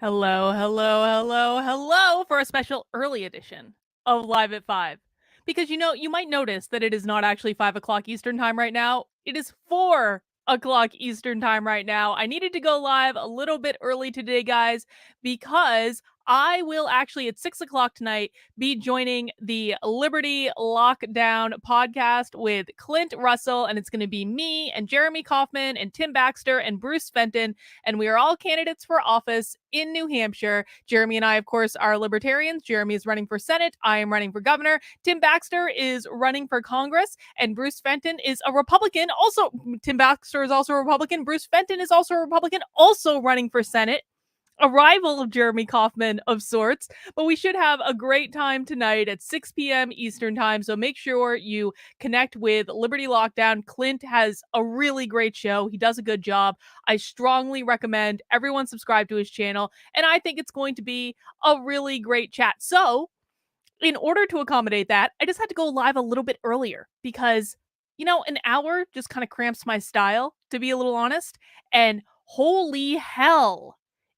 Hello, hello, hello, hello for a special early edition of Live at 5. Because you might notice that it is not actually 5 o'clock Eastern time right now. It is 4 o'clock Eastern time right now. I needed to go live a little bit early today, guys, because I will actually at 6 o'clock tonight be joining the Liberty Lockdown podcast with Clint Russell, and it's going to be me and Jeremy Kaufman and Tim Baxter and Bruce Fenton, and we are all candidates for office in New Hampshire. Jeremy and I, of course, are libertarians. Jeremy is running for Senate. I am running for governor. Tim Baxter is running for Congress, and Bruce Fenton is a Republican. Also, Tim Baxter is also a Republican. Bruce Fenton is also a Republican, also running for Senate. A rival of Jeremy Kaufman of sorts, but we should have a great time tonight at 6 p.m. Eastern time. So make sure you connect with Liberty Lockdown. Clint has a really great show. He does a good job. I strongly recommend everyone subscribe to his channel, and I think it's going to be a really great chat. So in order to accommodate that, I just had to go live a little bit earlier because, an hour just kind of cramps my style, to be a little honest. And holy hell,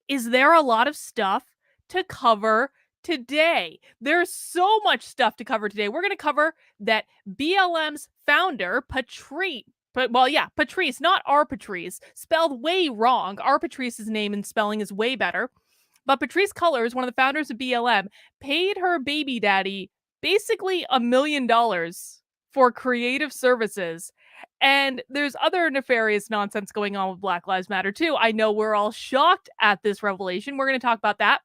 is there a lot of stuff to cover today? There's so much stuff to cover today. We're going to cover that BLM's founder, Patrice, not our Patrice, spelled way wrong. Our Patrice's name and spelling is way better. But Patrisse Cullors, one of the founders of BLM, paid her baby daddy basically $1 million for creative services. And there's other nefarious nonsense going on with Black Lives Matter too. I know we're all shocked at this revelation. We're going to talk about that.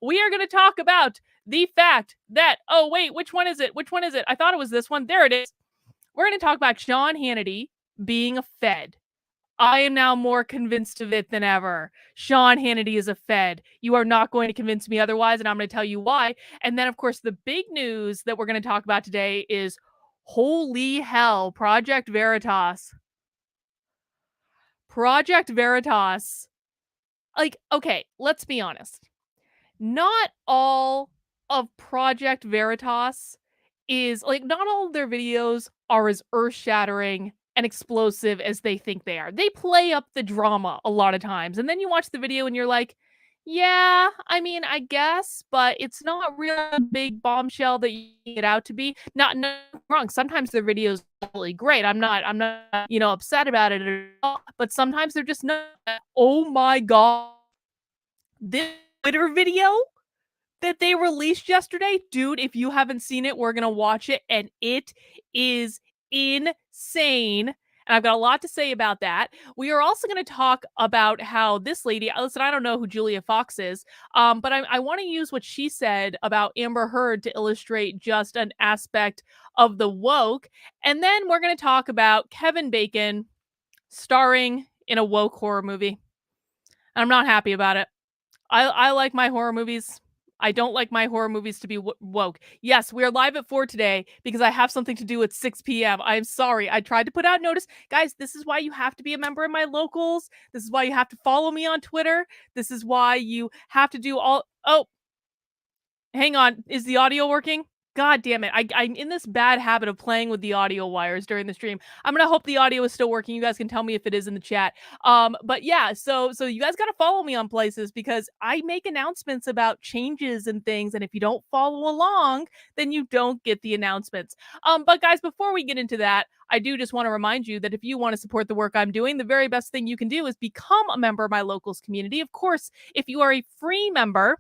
We are going to talk about the fact that, oh wait, which one is it? Which one is it? I thought it was this one. There it is. We're going to talk about Sean Hannity being a Fed. I am now more convinced of it than ever. Sean Hannity is a Fed. You are not going to convince me otherwise, and I'm going to tell you why. And then, of course, the big news that we're going to talk about today is, holy hell, Project Veritas. Project Veritas. Like, okay, let's be honest. Not all of Project Veritas is, not all of their videos are as earth-shattering and explosive as they think they are. They play up the drama a lot of times, and then you watch the video and you're like, yeah, I mean, I guess, but it's not really a big bombshell that you get out to be. Not wrong. Sometimes their videos are really great. I'm not, upset about it at all. But sometimes they're just not. Oh my god, this Twitter video that they released yesterday, dude, if you haven't seen it, we're gonna watch it, and it is insane. And I've got a lot to say about that. We are also going to talk about how this lady, listen, I don't know who Julia Fox is, but I want to use what she said about Amber Heard to illustrate just an aspect of the woke. And then we're going to talk about Kevin Bacon starring in a woke horror movie. I'm not happy about it. I like my horror movies. I don't like my horror movies to be woke. Yes, we are live at 4 today because I have something to do at 6 p.m. I'm sorry. I tried to put out notice. Guys, this is why you have to be a member of my locals. This is why you have to follow me on Twitter. This is why you have to do all... Oh, hang on. Is the audio working? God damn it. I'm in this bad habit of playing with the audio wires during the stream. I'm going to hope the audio is still working. You guys can tell me if it is in the chat. But yeah, so you guys got to follow me on places because I make announcements about changes and things. And if you don't follow along, then you don't get the announcements. But guys, before we get into that, I do just want to remind you that if you want to support the work I'm doing, the very best thing you can do is become a member of my locals community. Of course, if you are a free member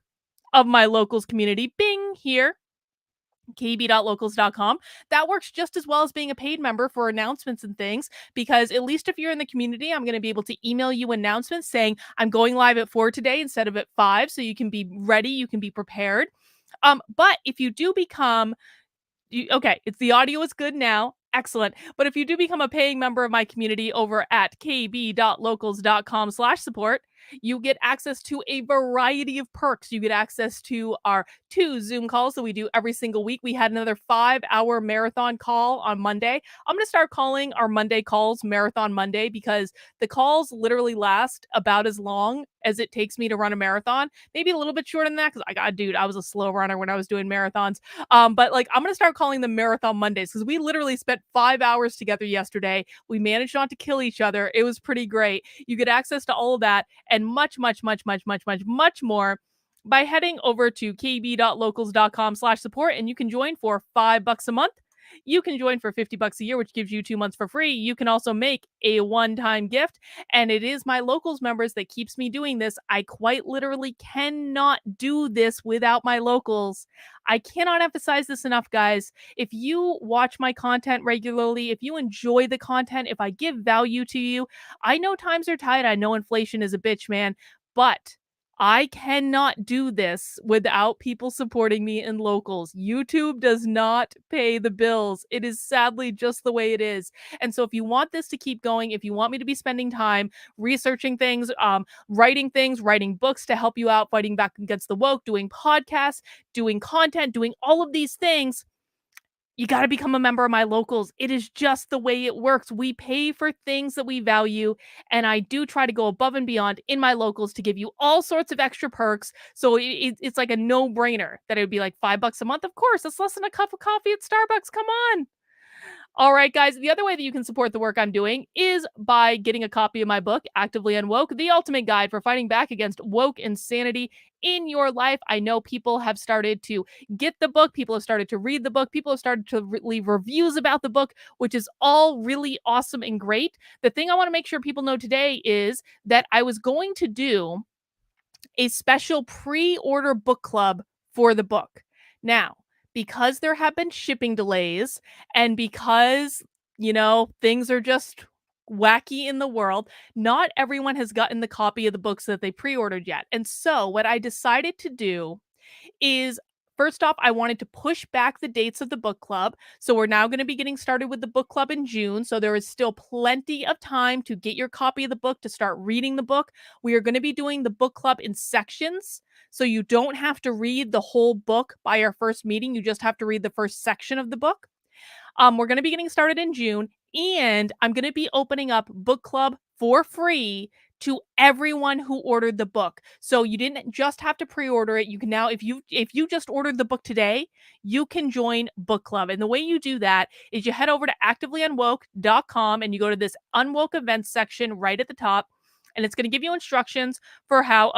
of my locals community, bing here, kb.locals.com. That works just as well as being a paid member for announcements and things, because at least if you're in the community, I'm going to be able to email you announcements saying I'm going live at 4 today instead of at 5, so you can be ready, you can be prepared. But if you do become... Okay, the audio is good now. Excellent. But if you do become a paying member of my community over at kb.locals.com/support, you get access to a variety of perks. You get access to our 2 Zoom calls that we do every single week. We had another 5-hour marathon call on Monday. I'm going to start calling our Monday calls Marathon Monday because the calls literally last about as long as it takes me to run a marathon. Maybe a little bit shorter than that because I was a slow runner when I was doing marathons. But I'm going to start calling them Marathon Mondays because we literally spent 5 hours together yesterday. We managed not to kill each other. It was pretty great. You get access to all of that. and much, much, much, much, much, much, much more by heading over to kb.locals.com/support, and you can join for $5 a month. You can join for $50 a year, which gives you 2 months for free. You can also make a one-time gift, and it is my locals members that keeps me doing this. I quite literally cannot do this without my locals. I cannot emphasize this enough, guys. If you watch my content regularly, if you enjoy the content, if I give value to you, I know times are tight. I know inflation is a bitch, man, but I cannot do this without people supporting me in locals. YouTube does not pay the bills. It is sadly just the way it is. And so if you want this to keep going, if you want me to be spending time researching things, writing books to help you out fighting back against the woke, doing podcasts, doing content, doing all of these things, you got to become a member of my locals. It is just the way it works. We pay for things that we value, and I do try to go above and beyond in my locals to give you all sorts of extra perks. So it's like a no-brainer that it would be like $5 a month. Of course, it's less than a cup of coffee at Starbucks. Come on. All right, guys. The other way that you can support the work I'm doing is by getting a copy of my book, Actively Unwoke, the ultimate guide for fighting back against woke insanity in your life. I know people have started to get the book. People have started to read the book. People have started to leave reviews about the book, which is all really awesome and great. The thing I want to make sure people know today is that I was going to do a special pre-order book club for the book. Now, because there have been shipping delays and because, things are just wacky in the world, not everyone has gotten the copy of the books that they pre-ordered yet. And so, what I decided to do is first off, I wanted to push back the dates of the book club. So we're now going to be getting started with the book club in June. So there is still plenty of time to get your copy of the book, to start reading the book. We are going to be doing the book club in sections. So you don't have to read the whole book by our first meeting. You just have to read the first section of the book. We're going to be getting started in June, and I'm going to be opening up book club for free to everyone who ordered the book. So you didn't just have to pre-order it. You can now, if you just ordered the book today, you can join book club. And the way you do that is you head over to activelyunwoke.com and you go to this Unwoke events section right at the top, and it's going to give you instructions for how,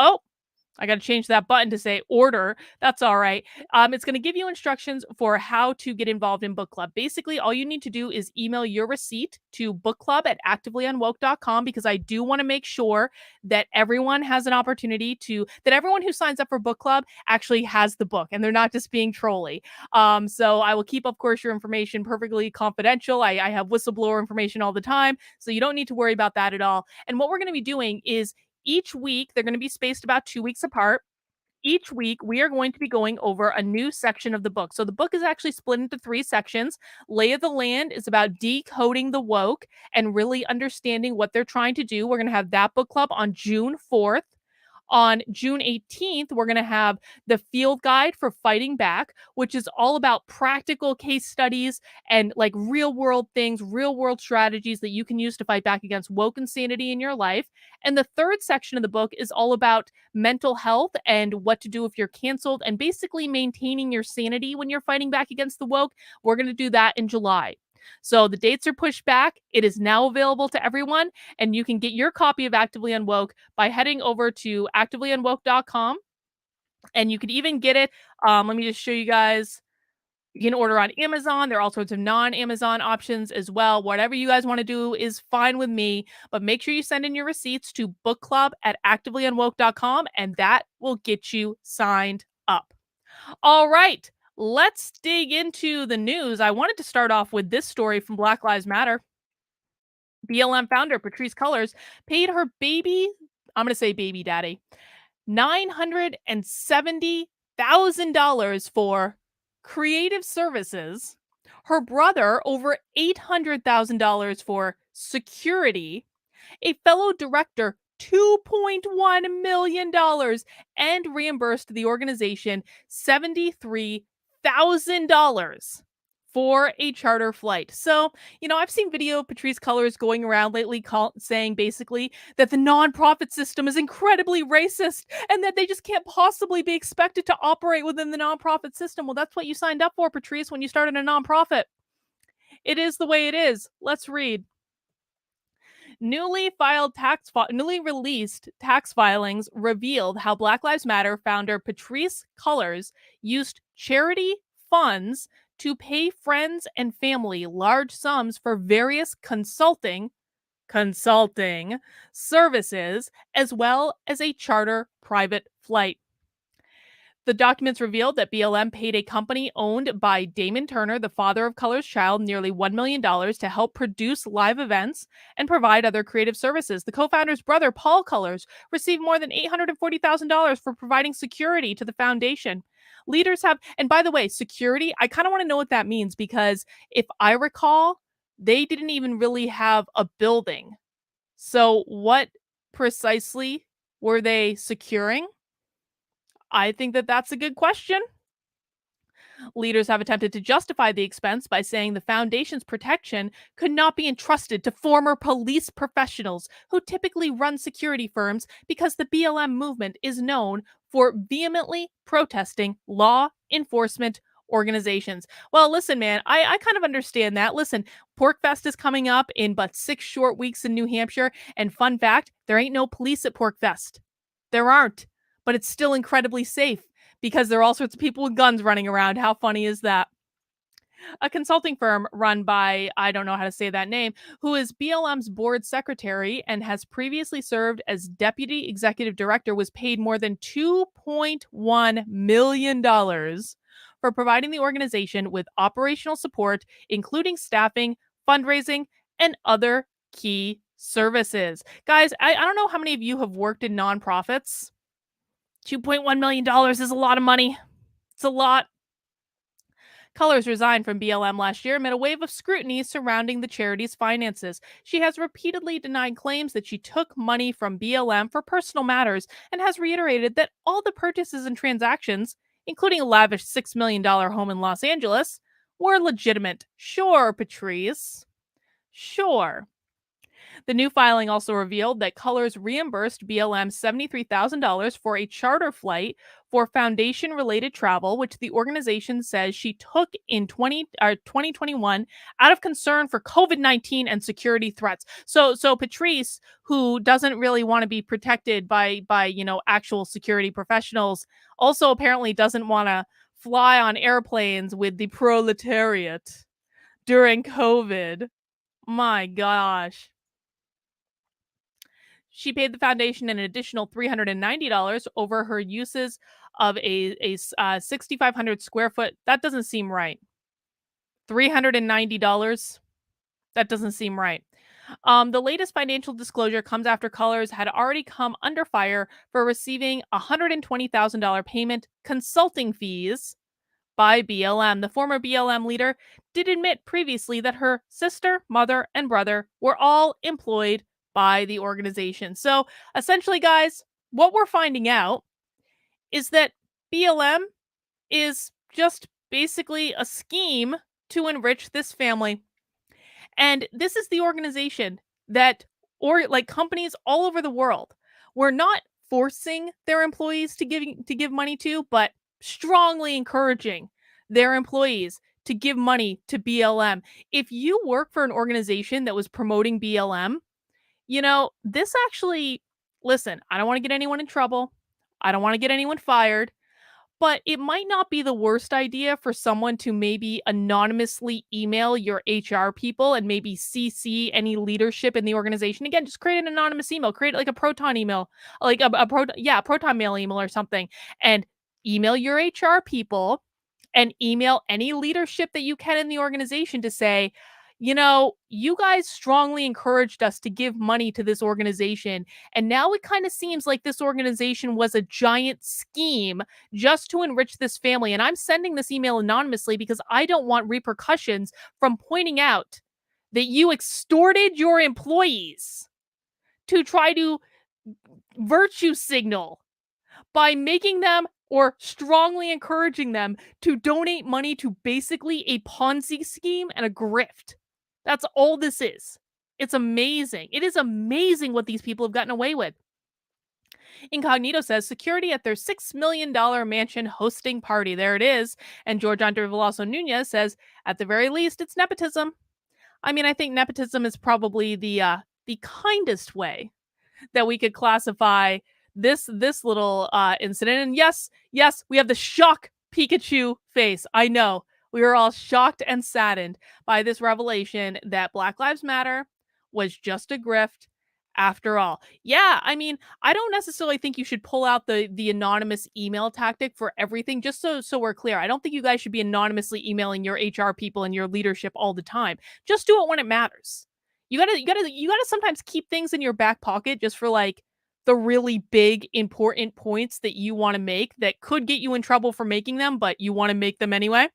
I got to change that button to say order. That's all right. It's going to give you instructions for how to get involved in book club. Basically, all you need to do is email your receipt to bookclub@activelyunwoke.com, because I do want to make sure that everyone has an opportunity that everyone who signs up for book club actually has the book and they're not just being trolly. So I will keep, of course, your information perfectly confidential. I have whistleblower information all the time, so you don't need to worry about that at all. And what we're going to be doing is each week, they're going to be spaced about 2 weeks apart. Each week, we are going to be going over a new section of the book. So the book is actually split into 3 sections. Lay of the Land is about decoding the woke and really understanding what they're trying to do. We're going to have that book club on June 4th. On June 18th, we're going to have the field guide for fighting back, which is all about practical case studies and like real world things, real world strategies that you can use to fight back against woke insanity in your life. And the third section of the book is all about mental health and what to do if you're canceled and basically maintaining your sanity when you're fighting back against the woke. We're going to do that in July. So the dates are pushed back. It is now available to everyone, and you can get your copy of Actively Unwoke by heading over to activelyunwoke.com, and you can even get it. Let me just show you guys. You can order on Amazon. There are all sorts of non-Amazon options as well. Whatever you guys want to do is fine with me, but make sure you send in your receipts to bookclub@activelyunwoke.com, and that will get you signed up. All right, let's dig into the news. I wanted to start off with this story from Black Lives Matter. BLM founder Patrisse Cullors paid her baby, I'm going to say baby daddy, $970,000 for creative services, her brother over $800,000 for security, a fellow director $2.1 million, and reimbursed the organization $73,000 for a charter flight. So, I've seen video of Patrisse Cullors going around lately saying basically that the nonprofit system is incredibly racist and that they just can't possibly be expected to operate within the nonprofit system. Well, that's what you signed up for, Patrisse, when you started a nonprofit. It is the way it is. Let's read. Newly released tax filings revealed how Black Lives Matter founder Patrisse Cullors used charity funds to pay friends and family large sums for various consulting services, as well as a charter private flight. The documents revealed that BLM paid a company owned by Damon Turner, the father of Color's child, nearly $1 million to help produce live events and provide other creative services. The co-founder's brother, Paul Colors, received more than $840,000 for providing security to the foundation. Leaders have, and by the way, security, I kind of want to know what that means, because if I recall, they didn't even really have a building. So what precisely were they securing? I think that that's a good question. Leaders have attempted to justify the expense by saying the foundation's protection could not be entrusted to former police professionals who typically run security firms, because the BLM movement is known for vehemently protesting law enforcement organizations. Well, listen, man, I kind of understand that. Listen, Porkfest is coming up in but 6 short weeks in New Hampshire, and fun fact, there ain't no police at Porkfest. There aren't, but it's still incredibly safe because there are all sorts of people with guns running around. How funny is that? A consulting firm run by, I don't know how to say that name, who is BLM's board secretary and has previously served as deputy executive director, was paid more than $2.1 million for providing the organization with operational support, including staffing, fundraising, and other key services. Guys, I don't know how many of you have worked in nonprofits. $2.1 million is a lot of money. It's a lot. Cullors resigned from BLM last year amid a wave of scrutiny surrounding the charity's finances. She has repeatedly denied claims that she took money from BLM for personal matters, and has reiterated that all the purchases and transactions, including a lavish $6 million home in Los Angeles, were legitimate. Sure, Patrisse. Sure. The new filing also revealed that Cullors reimbursed BLM $73,000 for a charter flight for foundation-related travel, which the organization says she took in 2021 out of concern for COVID-19 and security threats. So Patrisse, who doesn't really want to be protected by actual security professionals, also apparently doesn't want to fly on airplanes with the proletariat during COVID. My gosh. She paid the foundation an additional $390 over her uses of a 6,500 square foot. That doesn't seem right. $390? That doesn't seem right. The latest financial disclosure comes after Cullors had already come under fire for receiving a $120,000 payment consulting fees by BLM. The former BLM leader did admit previously that her sister, mother, and brother were all employed by the organization. So essentially, guys, what we're finding out is that BLM is just basically a scheme to enrich this family. And this is the organization that, or like companies all over the world, were not forcing their employees to give money to, but strongly encouraging their employees to give money to BLM. If you work for an organization that was promoting BLM, this actually, listen, I don't want to get anyone in trouble. I don't want to get anyone fired, but it might not be the worst idea for someone to maybe anonymously email your HR people and maybe CC any leadership in the organization. Again, just create an anonymous email, create like a Proton email, like a Proton mail email or something, and email your HR people and email any leadership that you can in the organization to say, you guys strongly encouraged us to give money to this organization. And now it kind of seems like this organization was a giant scheme just to enrich this family. And I'm sending this email anonymously because I don't want repercussions from pointing out that you extorted your employees to try to virtue signal by making them or strongly encouraging them to donate money to basically a Ponzi scheme and a grift. That's all this is. It's amazing. It is amazing what these people have gotten away with. Incognito says security at their $6 million mansion hosting party. There it is. And George Andre Veloso Nunez says, at the very least, it's nepotism. I mean, I think nepotism is probably the the kindest way that we could classify this little incident. And yes, we have the shock Pikachu face. I know. We were all shocked and saddened by this revelation that Black Lives Matter was just a grift after all. Yeah, I mean, I don't necessarily think you should pull out the anonymous email tactic for everything. Just so we're clear, I don't think you guys should be anonymously emailing your HR people and your leadership all the time. Just do it when it matters. You gotta sometimes keep things in your back pocket just for like the really big important points that you want to make that could get you in trouble for making them, but you want to make them anyway.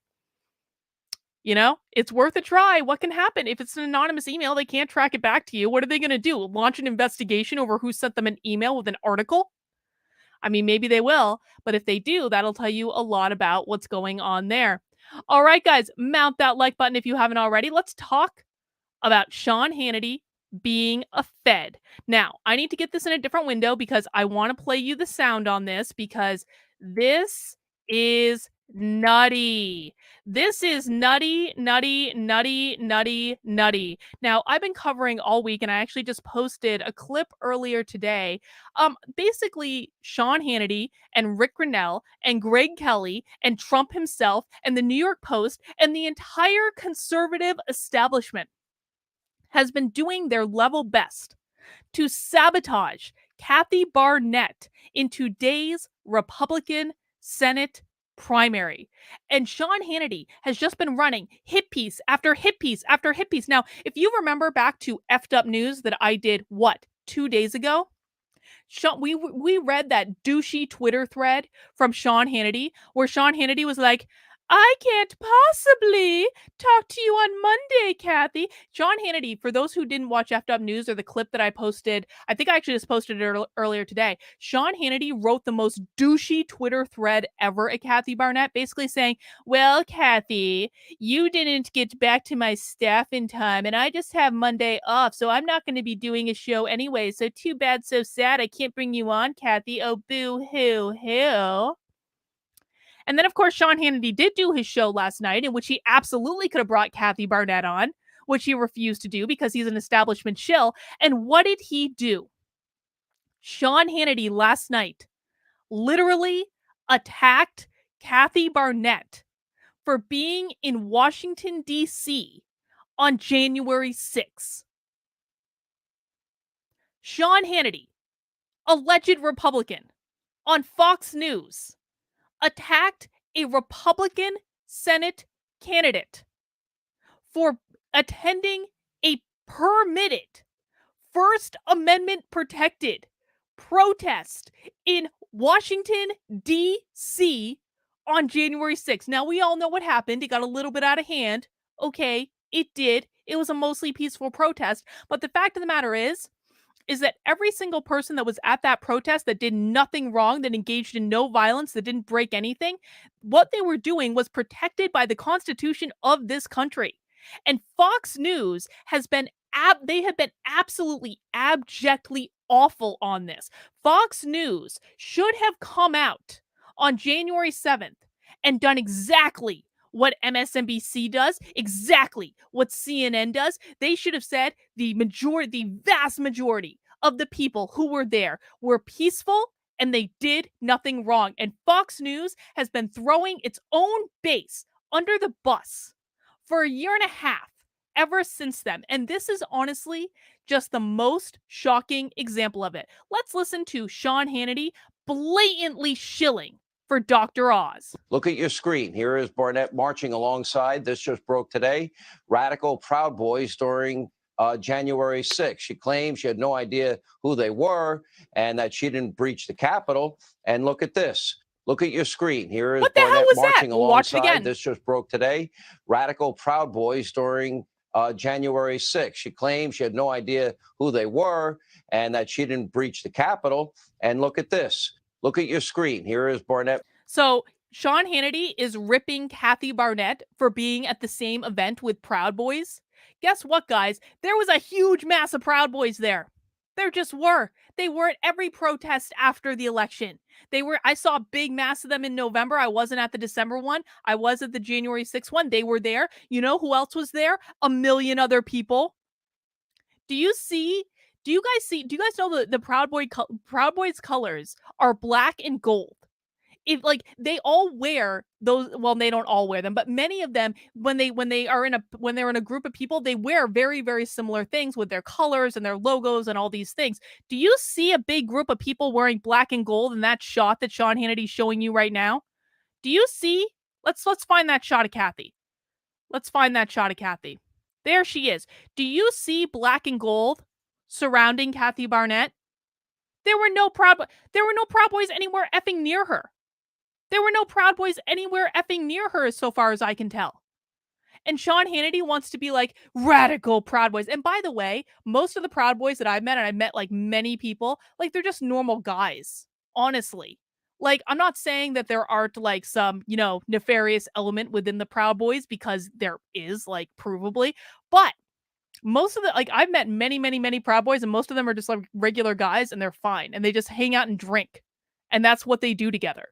You know, it's worth a try. What can happen? If it's an anonymous email, they can't track it back to you. What are they going to do? Launch an investigation over who sent them an email with an article? I mean, maybe they will, but if they do, that'll tell you a lot about what's going on there. All right, guys, mount that like button if you haven't already. Let's talk about Sean Hannity being a Fed. Now, I need to get this in a different window because I want to play you the sound on this because this is nutty. This is nutty, nutty, nutty, nutty, nutty. Now, I've been covering all week and I actually just posted a clip earlier today. Basically, Sean Hannity and Rick Grinnell and Greg Kelly and Trump himself and the New York Post and the entire conservative establishment has been doing their level best to sabotage Kathy Barnett in today's Republican Senate primary. And Sean Hannity has just been running hit piece after hit piece after hit piece. Now, if you remember back to effed up news that I did, 2 days ago? We read that douchey Twitter thread from Sean Hannity where Sean Hannity was like, I can't possibly talk to you on Monday, Kathy. Sean Hannity, for those who didn't watch Effed Up News or the clip that I posted, I think I actually just posted it earlier today. Sean Hannity wrote the most douchey Twitter thread ever at Kathy Barnett, basically saying, well, Kathy, you didn't get back to my staff in time, and I just have Monday off, so I'm not going to be doing a show anyway, so too bad, so sad, I can't bring you on, Kathy. Oh, boo-hoo-hoo. And then, of course, Sean Hannity did do his show last night, in which he absolutely could have brought Kathy Barnett on, which he refused to do because he's an establishment shill. And what did he do? Sean Hannity last night literally attacked Kathy Barnett for being in Washington, D.C. on January 6th. Sean Hannity, alleged Republican, on Fox News, attacked a Republican Senate candidate for attending a permitted, First Amendment protected protest in Washington, D.C. on January 6th. Now, we all know what happened. It got a little bit out of hand. Okay, it did. It was a mostly peaceful protest. But the fact of the matter is that every single person that was at that protest that did nothing wrong, that engaged in no violence, that didn't break anything, what they were doing was protected by the Constitution of this country. And Fox News has been they have been absolutely abjectly awful on this. Fox News should have come out on January 7th and done exactly what MSNBC does, exactly what CNN does. They should have said the vast majority of the people who were there were peaceful and they did nothing wrong. And Fox News has been throwing its own base under the bus for a year and a half ever since then. And this is honestly just the most shocking example of it. Let's listen to Sean Hannity blatantly shilling for Dr. Oz. Look at your screen. Here is Barnett marching alongside. This just broke today. Radical Proud Boys during January 6th. She claimed she had no idea who they were and that she didn't breach the Capitol. And look at this. Look at your screen. Here is Barnett marching alongside. This just broke today. Radical Proud Boys during January 6th. She claimed she had no idea who they were and that she didn't breach the Capitol. And look at this. Look at your screen. Here is Barnett. So Sean Hannity is ripping Kathy Barnett for being at the same event with Proud Boys. Guess what, guys? There was a huge mass of Proud Boys there. There just were. They were at every protest after the election. I saw a big mass of them in November. I wasn't at the December one. I was at the January 6th one. They were there. You know who else was there? A million other people. Do you see Do you guys know the Proud Boys colors are black and gold? If like they all wear those, well, they don't all wear them, but many of them, when they're in a group of people, they wear very, very similar things with their colors and their logos and all these things. Do you see a big group of people wearing black and gold in that shot that Sean Hannity's showing you right now? Do you see? Let's find that shot of Kathy. Let's find that shot of Kathy. There she is. Do you see black and gold surrounding Kathy Barnett? There were no Proud Boys anywhere effing near her. There were no Proud Boys anywhere effing near her, so far as I can tell. And Sean Hannity wants to be like radical Proud Boys. And by the way, most of the Proud Boys that I've met, and I've met like many people, like they're just normal guys, honestly. Like, I'm not saying that there aren't like some, nefarious element within the Proud Boys, because there is, like, provably. But most of the, like, I've met many, many, many Proud Boys, and most of them are just like regular guys, and they're fine. And they just hang out and drink. And that's what they do together.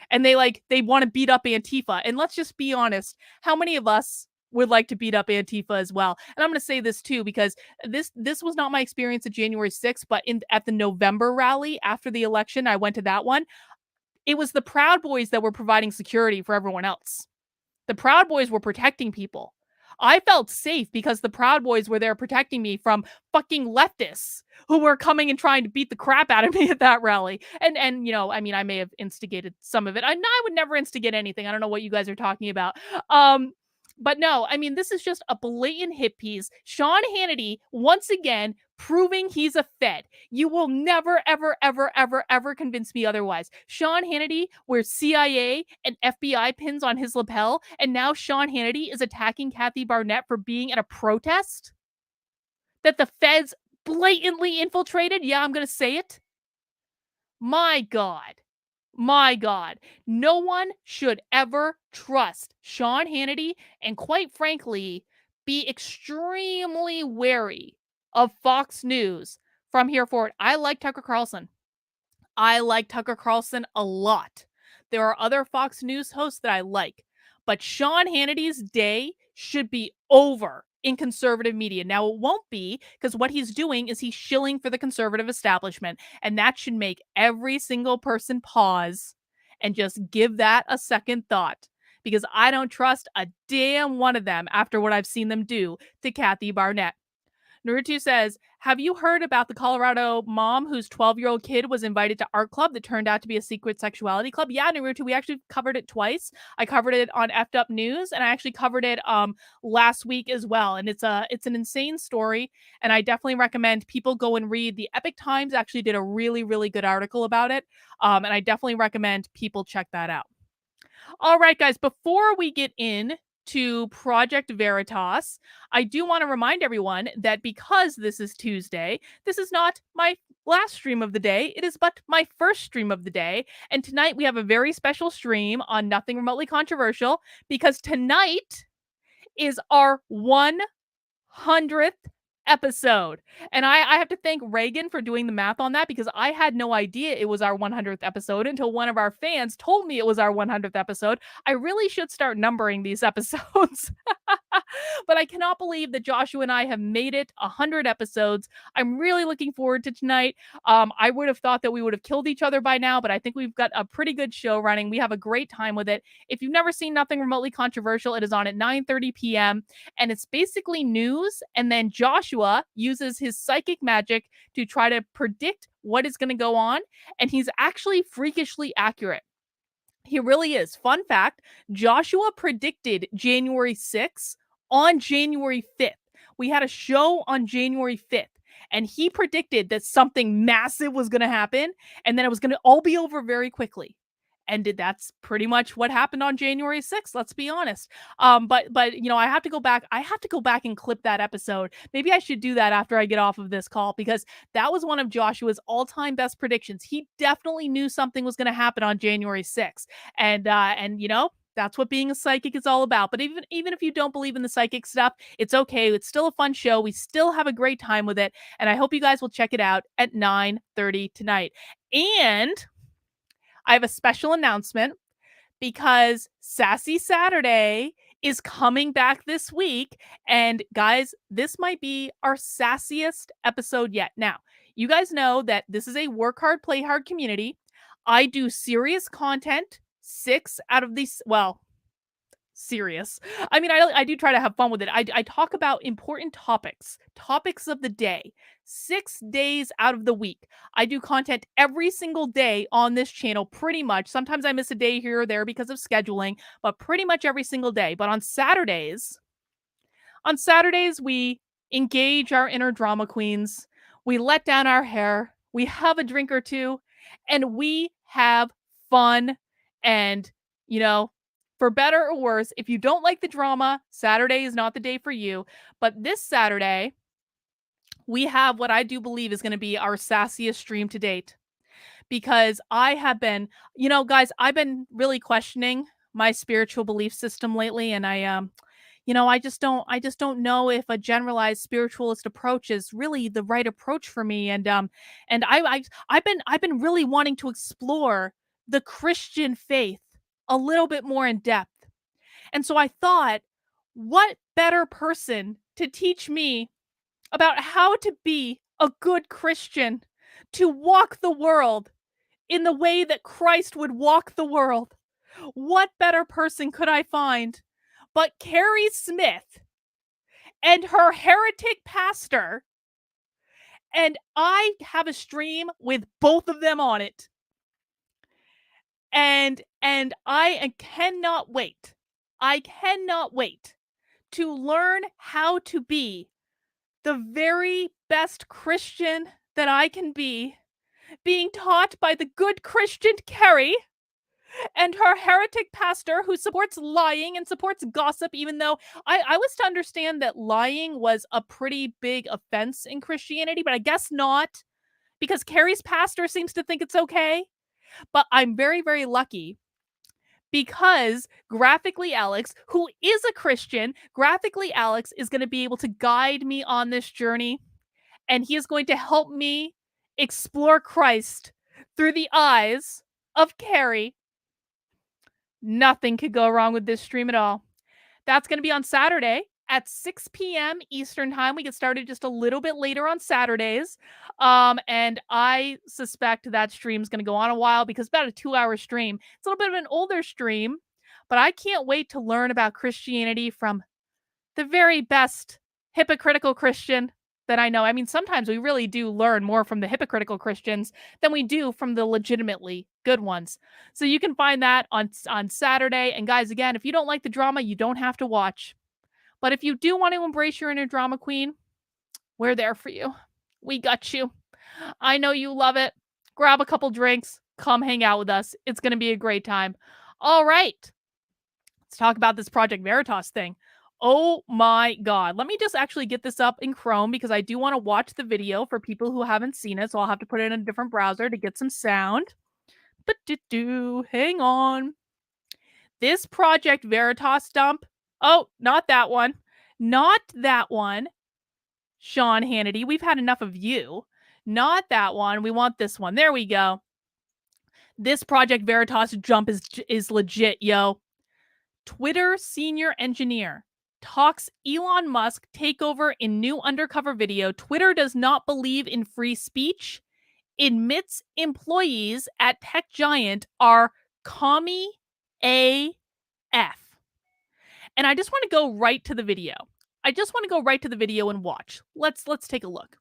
And they want to beat up Antifa. And let's just be honest, how many of us would like to beat up Antifa as well? And I'm going to say this too, because this was not my experience at January 6th, but at the November rally after the election, I went to that one. It was the Proud Boys that were providing security for everyone else. The Proud Boys were protecting people. I felt safe because the Proud Boys were there protecting me from fucking leftists who were coming and trying to beat the crap out of me at that rally. And I mean, I may have instigated some of it. I would never instigate anything. I don't know what you guys are talking about. But no, I mean, this is just a blatant hit piece. Sean Hannity, once again, proving he's a Fed. You will never, ever, ever, ever, ever convince me otherwise. Sean Hannity wears CIA and FBI pins on his lapel, and now Sean Hannity is attacking Kathy Barnett for being at a protest that the Feds blatantly infiltrated. Yeah, I'm going to say it. My God. My God, no one should ever trust Sean Hannity, and quite frankly, be extremely wary of Fox News from here forward. I like Tucker Carlson. I like Tucker Carlson a lot. There are other Fox News hosts that I like, but Sean Hannity's day should be over in conservative media. Now, it won't be, because what he's doing is he's shilling for the conservative establishment, and that should make every single person pause and just give that a second thought, because I don't trust a damn one of them after what I've seen them do to Kathy Barnett. Naruto says, have you heard about the Colorado mom whose 12-year-old kid was invited to art club that turned out to be a secret sexuality club? Yeah, Naruto, we actually covered it twice. I covered it on Effed Up News, and I actually covered it last week as well. And it's an insane story, and I definitely recommend people go and read. The Epic Times actually did a really, really good article about it, and I definitely recommend people check that out. All right, guys, before we get in to Project Veritas, I do want to remind everyone that because this is Tuesday, this is not my last stream of the day. It is but my first stream of the day. And tonight we have a very special stream on Nothing Remotely Controversial, because tonight is our 100th episode. And I have to thank Reagan for doing the math on that, because I had no idea it was our 100th episode until one of our fans told me it was our 100th episode. I really should start numbering these episodes. But I cannot believe that Joshua and I have made it 100 episodes. I'm really looking forward to tonight. I would have thought that we would have killed each other by now, but I think we've got a pretty good show running. We have a great time with it. If you've never seen Nothing Remotely Controversial, it is on at 9:30 p.m. and it's basically news, and then Joshua uses his psychic magic to try to predict what is going to go on, and he's actually freakishly accurate. He really is. Fun fact, Joshua predicted January 6th on January 5th. We had a show on January 5th, and he predicted that something massive was going to happen, and then it was going to all be over very quickly. And that's pretty much what happened on January 6th. Let's be honest. But I have to go back. I have to go back and clip that episode. Maybe I should do that after I get off of this call, because that was one of Joshua's all-time best predictions. He definitely knew something was going to happen on January 6th, and that's what being a psychic is all about. But even if you don't believe in the psychic stuff, it's okay. It's still a fun show. We still have a great time with it, and I hope you guys will check it out at 9:30 tonight. And I have a special announcement, because Sassy Saturday is coming back this week. And guys, this might be our sassiest episode yet. Now, you guys know that this is a work hard, play hard community. I do serious content 6 out of these, well, serious. I mean, I do try to have fun with it. I talk about important topics of the day, 6 days out of the week. I do content every single day on this channel, pretty much. Sometimes I miss a day here or there because of scheduling, but pretty much every single day. But on Saturdays, we engage our inner drama queens. We let down our hair. We have a drink or two, and we have fun. And, you know, for better or worse, if you don't like the drama, Saturday is not the day for you. But this Saturday, we have what I do believe is going to be our sassiest stream to date. Because I have been, guys, I've been really questioning my spiritual belief system lately. And I just don't know if a generalized spiritualist approach is really the right approach for me. And I've been really wanting to explore the Christian faith a little bit more in depth. And so I thought, what better person to teach me about how to be a good Christian, to walk the world in the way that Christ would walk the world? What better person could I find but Carrie Smith and her heretic pastor? And I have a stream with both of them on it. And I cannot wait. I cannot wait to learn how to be the very best Christian that I can be, being taught by the good Christian Carrie and her heretic pastor who supports lying and supports gossip, even though I was to understand that lying was a pretty big offense in Christianity, but I guess not, because Carrie's pastor seems to think it's okay. But I'm very, very lucky because Graphically Alex, who is a Christian, Graphically Alex is going to be able to guide me on this journey, and he is going to help me explore Christ through the eyes of Carrie. Nothing could go wrong with this stream at all. That's going to be on Saturday at 6 p.m. Eastern time. We get started just a little bit later on Saturdays. And I suspect that stream's going to go on a while because it's about a 2-hour stream. It's a little bit of an older stream, but I can't wait to learn about Christianity from the very best hypocritical Christian that I know. I mean, sometimes we really do learn more from the hypocritical Christians than we do from the legitimately good ones. So you can find that on Saturday. And guys, again, if you don't like the drama, you don't have to watch. But if you do want to embrace your inner drama queen, we're there for you. We got you. I know you love it. Grab a couple drinks. Come hang out with us. It's going to be a great time. All right. Let's talk about this Project Veritas thing. Oh my God. Let me just actually get this up in Chrome because I do want to watch the video for people who haven't seen it. So I'll have to put it in a different browser to get some sound. But hang on. This Project Veritas dump. Oh, not that one. Not that one. Sean Hannity, we've had enough of you. Not that one. We want this one. There we go. This Project Veritas jump is legit, yo. Twitter senior engineer talks Elon Musk takeover in new undercover video. Twitter does not believe in free speech. Admits employees at tech giant are commie AF. And I just want to go right to the video. And watch. Let's take a look.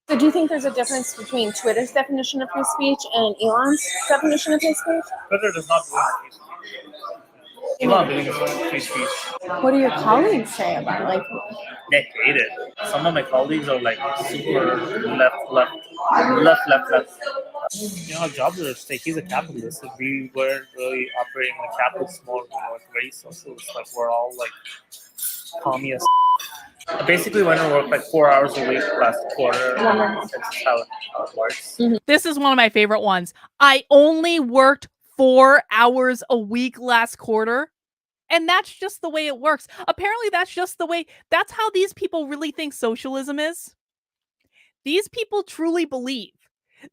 So do you think there's a difference between Twitter's definition of free speech and Elon's definition of free speech? Twitter does not believe in free speech. Elon believes in free speech. What do your colleagues say about it? Like, They hate it. Some of my colleagues are like super left. You know how jobs are at stake. He's a capitalist. If we weren't really operating in a capitalist mode, we were very socialist. Like we're all like communist. I basically went to work like 4 hours a week last quarter. That's just how it works. This is one of my favorite ones. I only worked 4 hours a week last quarter. And that's just the way it works. Apparently, that's how these people really think socialism is. These people truly believe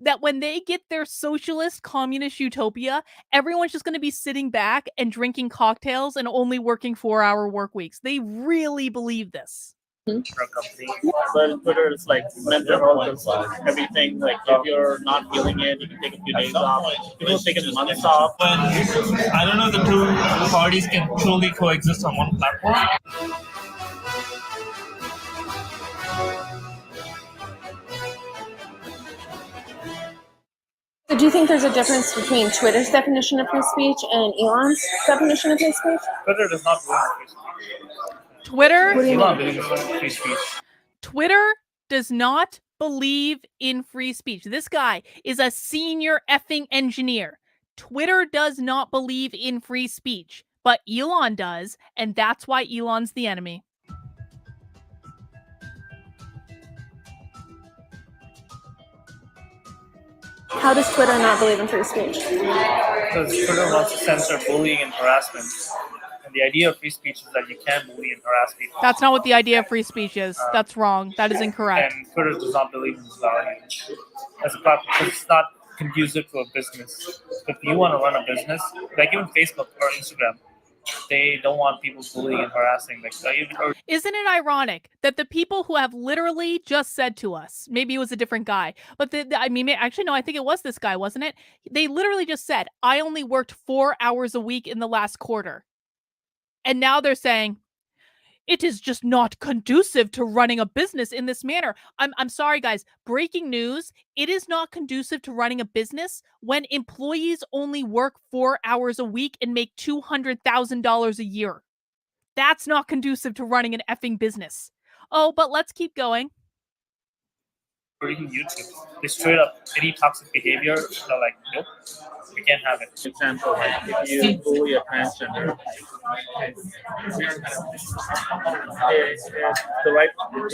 that when they get their socialist communist utopia, everyone's just going to be sitting back and drinking cocktails and only working 4-hour work weeks. They really believe this. Company. But Twitter is like mental health is everything. Like if you're not feeling it, you can take a few days off. People taking months off. When I don't know, the two parties can truly coexist on one platform. So do you think there's a difference between Twitter's definition of free speech and Elon's definition of free speech? Twitter does not believe in free speech. Twitter, What do you Elon mean? believes in free speech. Twitter does not believe in free speech. This guy is a senior effing engineer. Twitter does not believe in free speech, but Elon does, and that's why Elon's the enemy. How does Twitter not believe in free speech? Because Twitter wants to censor bullying and harassment. And the idea of free speech is that you can bully and harass people. That's not what the idea of free speech is. That's wrong. That is incorrect. And Twitter does not believe in this value as a platform because it's not conducive to a business. If you want to run a business, like even Facebook or Instagram, they don't want people bullying and harassing. Isn't it ironic that the people who have literally just said to us, maybe it was a different guy, but actually, no, I think it was this guy, wasn't it? They literally just said, I only worked 4 hours a week in the last quarter. And now they're saying, it is just not conducive to running a business in this manner. I'm sorry, guys. Breaking news. It is not conducive to running a business when employees only work 4 hours a week and make $200,000 a year. That's not conducive to running an effing business. Oh, but let's keep going. Or even YouTube. They straight up, any toxic behavior, they're like, nope, we can't have it. For example, like if you bully a transgender, the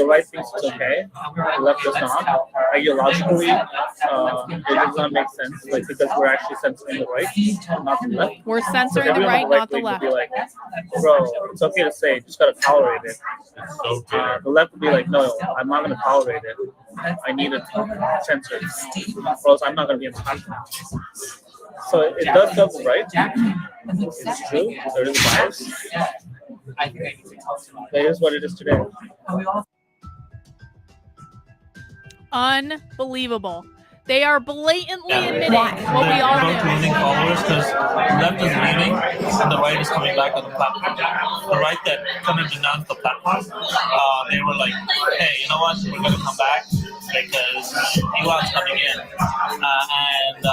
right thinks it's okay, the left does not. Ideologically, it does not make sense, like because we're actually censoring the right, not the left. We're censoring the right, not the left. Be like, bro, it's okay to say, just gotta tolerate it. The left would be like, no, I'm not gonna tolerate it. I need it censored, or else I'm not gonna be in the platform. So it does serve the right. It's true. There is bias. That is what it is today. Unbelievable. They are blatantly admitting what we They're all both knew. losing followers because the left is leaving and the right is coming back on the platform. The right that kind of denounced the platform, they were like, hey, you know what, we're going to come back because Elon's coming in. And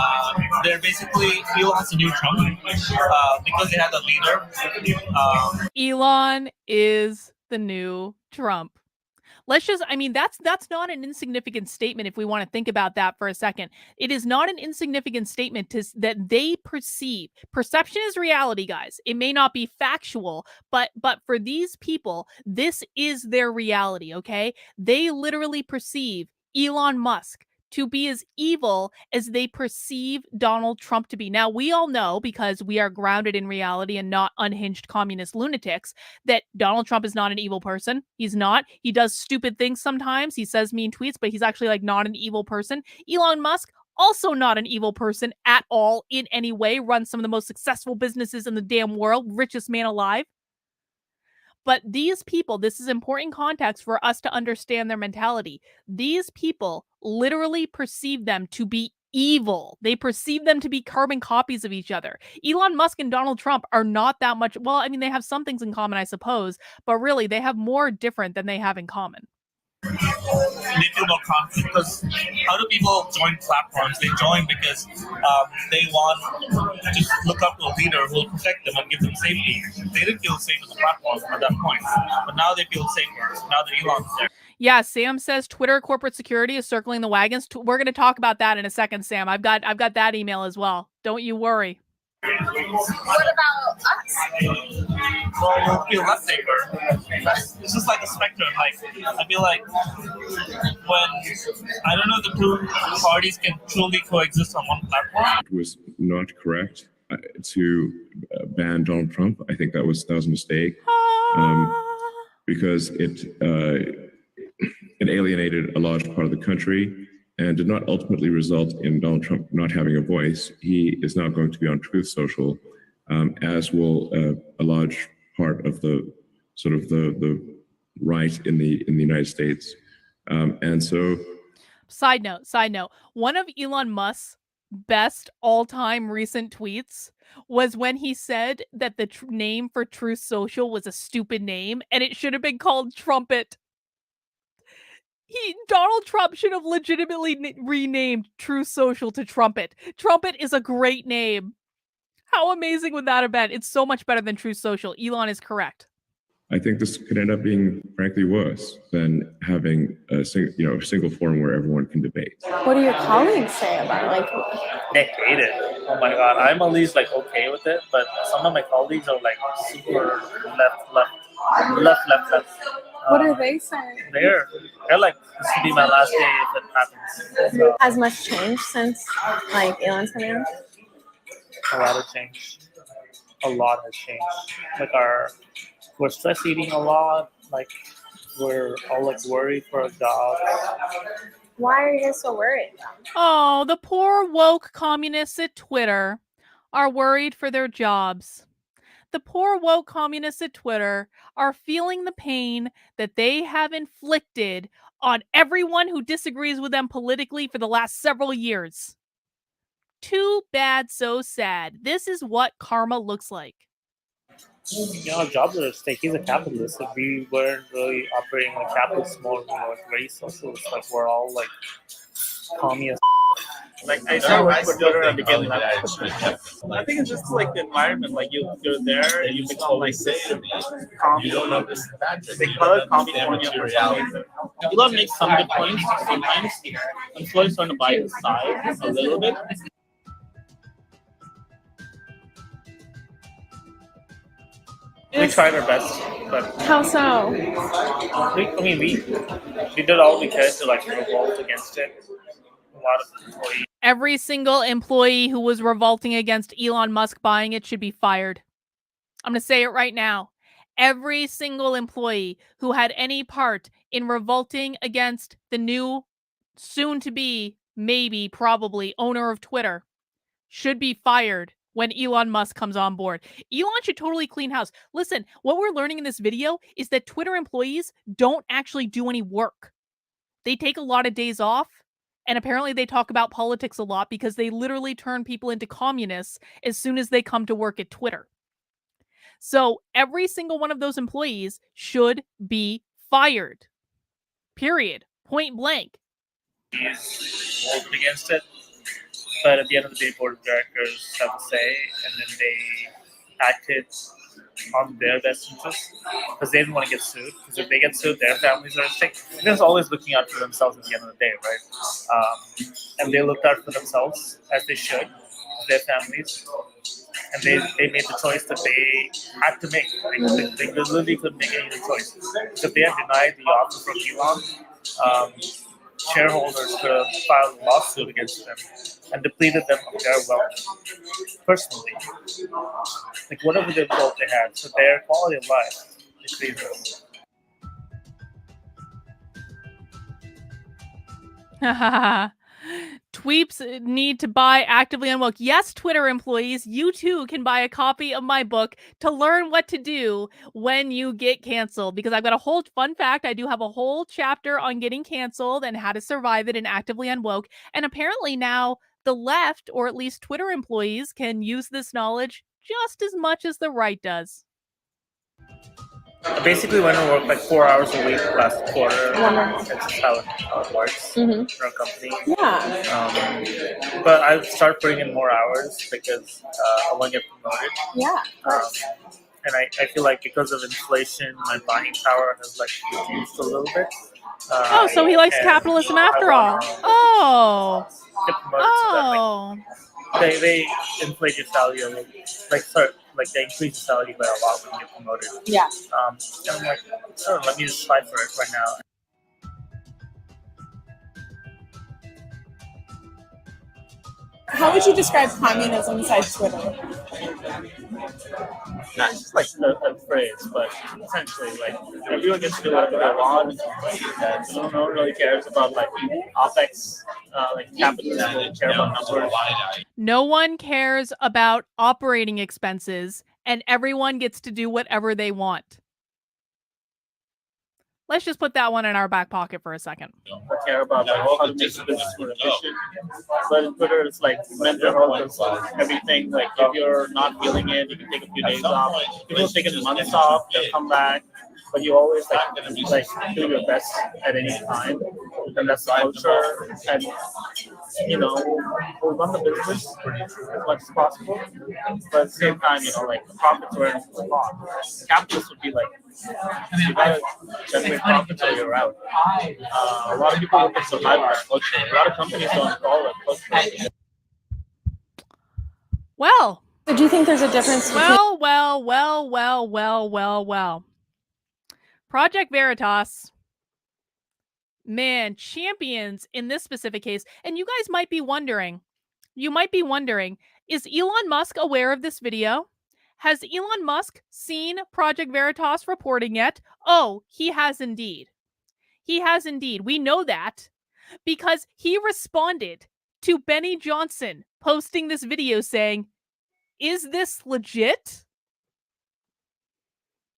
they're basically, Elon has a new Trump because they had a leader. Elon is the new Trump. Let's just, that's not an insignificant statement if we want to think about that for a second. It is not an insignificant statement that they perceive. Perception is reality, guys. It may not be factual, but for these people, this is their reality, okay? They literally perceive Elon Musk to be as evil as they perceive Donald Trump to be. Now, we all know, because we are grounded in reality and not unhinged communist lunatics, that Donald Trump is not an evil person. He's not. He does stupid things sometimes. He says mean tweets, but he's actually like not an evil person. Elon Musk, also not an evil person at all in any way, runs some of the most successful businesses in the damn world, richest man alive. But these people, this is important context for us to understand their mentality. These people literally perceive them to be evil. They perceive them to be carbon copies of each other. Elon Musk and Donald Trump are not that much. Well, I mean, they have some things in common, I suppose, but really they have more different than they have in common. They feel more confident because how do people join platforms? They join because they want to just look up to a leader who will protect them and give them safety. They didn't feel safe on the platform at that point, but now they feel safer now that Elon's there. Yeah, Sam says Twitter corporate security is circling the wagons. We're going to talk about that in a second, Sam. I've got that email as well. Don't you worry. What about us? Well, you'll feel less safer. It's just like a spectrum. Like, I feel like when, I don't know, the two parties can truly coexist on one platform. It was not correct to ban Donald Trump. I think that was a mistake because it alienated a large part of the country. and did not ultimately result in Donald Trump not having a voice. He is now going to be on Truth Social, as will a large part of the sort of the right in the United States. And so, Side note, one of Elon Musk's best all-time recent tweets was when he said that the name for Truth Social was a stupid name and it should have been called Trumpet. Donald Trump should have legitimately renamed Truth Social to Trumpet. Trumpet is a great name. How amazing would that have been? It's so much better than Truth Social. Elon is correct. I think this could end up being, frankly, worse than having a single forum where everyone can debate. What do your colleagues say about it? Like, They hate it. Oh my god, I'm at least like okay with it, but some of my colleagues are like super left. what are they saying? They're like, this should be my last day if it happens. So, Has much changed since like Elon's coming out? a lot has changed. A lot has changed. Like we're stress eating a lot. Like we're all like worried for our jobs. Why are you guys so worried? Oh, the poor woke communists at Twitter are worried for their jobs. The poor woke communists at Twitter are feeling the pain that they have inflicted on everyone who disagrees with them politically for the last several years. Too bad, so sad. This is what karma looks like. Our jobs are at stake. He's a capitalist. If we weren't really operating like capitalist mode, we were very socialist. Like we're all like communist. Like I started working for Twitter and became like I think it's just like the environment. Like you're there, you become like calm. You don't know this. They call it California reality. Elon makes some good points. Sometimes I'm slowly starting to buy his side a little bit. We tried our best, but How so? we did all we could to like revolt against it. A lot of employees. Every single employee who was revolting against Elon Musk buying it should be fired. I'm going to say it right now. Every single employee who had any part in revolting against the new, soon-to-be, maybe, probably, owner of Twitter should be fired when Elon Musk comes on board. Elon should totally clean house. Listen, what we're learning in this video is that Twitter employees don't actually do any work. They take a lot of days off, and apparently they talk about politics a lot because they literally turn people into communists as soon as they come to work at Twitter. So every single one of those employees should be fired. Period. Point blank. Revolted against it, but at the end of the day, board of directors have a say, and then they acted on their best interest because they didn't want to get sued. Because if they get sued, their families are at stake. They're just always looking out for themselves at the end of the day, right? And they looked out for themselves as they should, their families, and they made the choice that they had to make. They literally couldn't make any other choice. Because if they had denied the offer from Elon, shareholders could have filed a lawsuit against them and depleted them of their wealth personally. Like whatever the wealth they had, so their quality of life decreases. Tweeps need to buy Actively Unwoke. Yes, Twitter employees, you too can buy a copy of my book to learn what to do when you get canceled. Because I've got a whole fun fact. I do have a whole chapter on getting canceled and how to survive it in Actively Unwoke. And apparently now the left, or at least Twitter employees, can use this knowledge just as much as the right does. I basically went to work like 4 hours a week last quarter. That's just how it works in our company. Yeah. But I started putting in more hours because I want to get promoted. Yeah. And I feel like because of inflation, my buying power has like reduced a little bit. Oh, so he likes capitalism after all. Oh. Get promoted so that, like, they inflate your salary a little. Like they increase your salary by a lot when you get promoted. Yeah. And I'm like, sure, let me just fight for it right now. How would you describe communism besides Twitter? Not just like a phrase, but essentially like everyone gets to do whatever they want. No one really cares about like OpEx, like capitalism don't care about numbers. No one cares about operating expenses, and everyone gets to do whatever they want. Let's just put that one in our back pocket for a second. Don't care about like how to make the business more efficient. But in Twitter, it's like mental health is everything. Like if you're not feeling it, you can take a few days off. People take months off, they'll come back. But you always like do your best at any time, and that's the culture. And you know, we'll run the business as much as possible, but at the same time, you know, like the profits are in the pot. Capitalists would be like, you gotta generate profits or you're out. A lot of people look at survival culture. A lot of companies don't call it culture. Well. So do you think there's a difference between Well. Project Veritas, man, champions in this specific case. And you guys might be wondering, is Elon Musk aware of this video? Has Elon Musk seen Project Veritas reporting yet? Oh, he has indeed. He has indeed. We know that because he responded to Benny Johnson posting this video saying, "Is this legit?"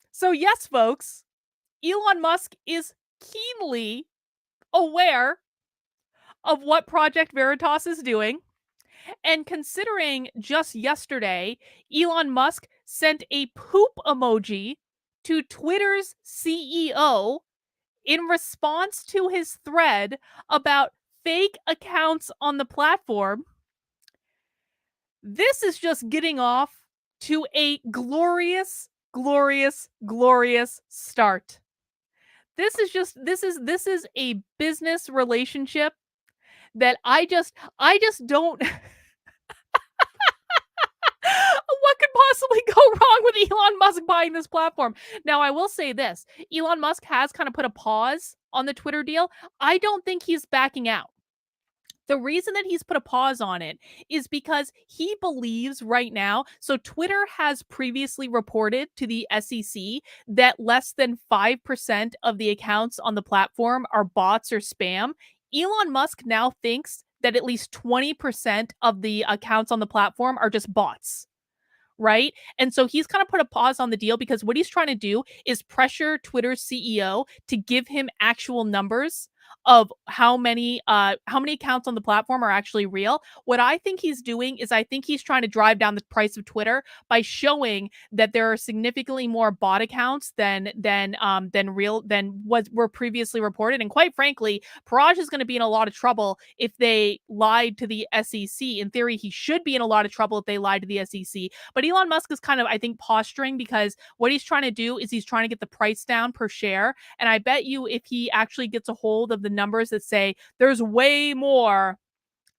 So yes, folks, Elon Musk is keenly aware of what Project Veritas is doing. And considering just yesterday, Elon Musk sent a poop emoji to Twitter's CEO in response to his thread about fake accounts on the platform, this is just getting off to a glorious start. This is a business relationship that I just don't what could possibly go wrong with Elon Musk buying this platform? Now, I will say this. Elon Musk has kind of put a pause on the Twitter deal. I don't think he's backing out. The reason that he's put a pause on it is because he believes right now, so Twitter has previously reported to the SEC that less than 5% of the accounts on the platform are bots or spam. Elon Musk now thinks that at least 20% of the accounts on the platform are just bots. Right? And so he's kind of put a pause on the deal because what he's trying to do is pressure Twitter's CEO to give him actual numbers of how many accounts on the platform are actually real. What I think he's doing is I think he's trying to drive down the price of Twitter by showing that there are significantly more bot accounts than what were previously reported. And quite frankly, Paraj is going to be in a lot of trouble if they lied to the SEC. In theory, he should be in a lot of trouble if they lied to the SEC. But Elon Musk is kind of, I think, posturing because what he's trying to do is he's trying to get the price down per share. And I bet you if he actually gets a hold of the numbers that say there's way more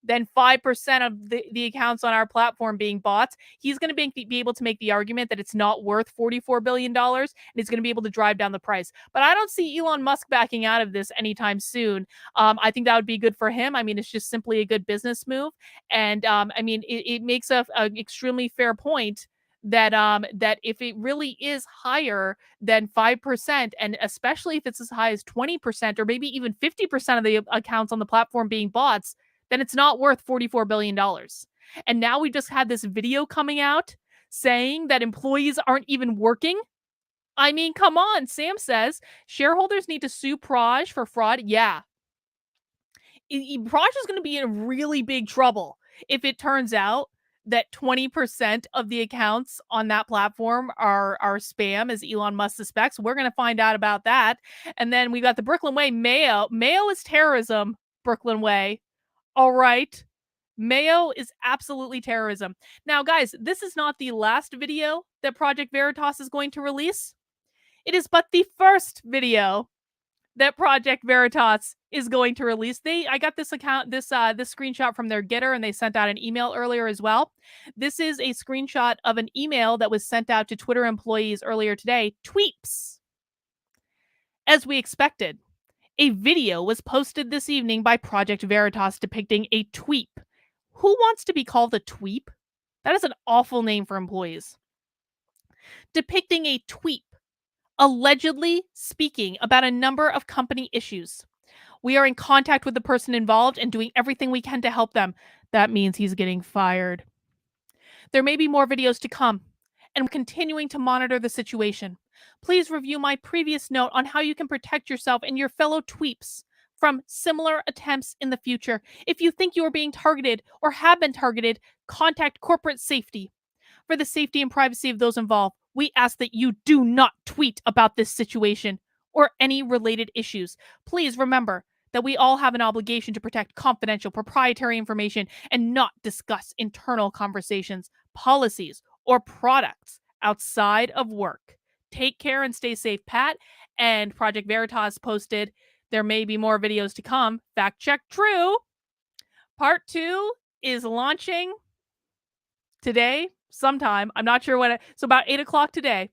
than 5% of the accounts on our platform being bots, he's going to be able to make the argument that it's not worth $44 billion and he's going to be able to drive down the price. But I don't see Elon Musk backing out of this anytime soon. I think that would be good for him. I mean, it's just simply a good business move. And I mean, it makes an extremely fair point that that if it really is higher than 5%, and especially if it's as high as 20% or maybe even 50% of the accounts on the platform being bots, then it's not worth $44 billion. And now we just had this video coming out saying that employees aren't even working. I mean, come on. Sam says shareholders need to sue Praj for fraud. Yeah. Praj is going to be in really big trouble if it turns out that 20% of the accounts on that platform are spam, as Elon Musk suspects. We're going to find out about that. And then we got the Brooklyn Way Mayo. Mayo is terrorism, Brooklyn Way. All right. Mayo is absolutely terrorism. Now, guys, this is not the last video that Project Veritas is going to release. It is but the first video that Project Veritas is going to release. I got this screenshot from their Getter, and they sent out an email earlier as well. This is a screenshot of an email that was sent out to Twitter employees earlier today. Tweeps. As we expected, a video was posted this evening by Project Veritas depicting a tweep Who wants to be called a tweep? That is an awful name for employees. Depicting a tweep allegedly speaking about a number of company issues. We are in contact with the person involved and doing everything we can to help them. That means he's getting fired. There may be more videos to come, and we're continuing to monitor the situation. Please review my previous note on how you can protect yourself and your fellow tweeps from similar attempts in the future. If you think you are being targeted or have been targeted, contact corporate safety. For the safety and privacy of those involved, we ask that you do not tweet about this situation or any related issues. Please remember that we all have an obligation to protect confidential proprietary information and not discuss internal conversations, policies, or products outside of work. Take care and stay safe, Pat. And Project Veritas posted, there may be more videos to come. Fact check true. Part 2 is launching today, sometime. I'm not sure when. So about 8 o'clock today.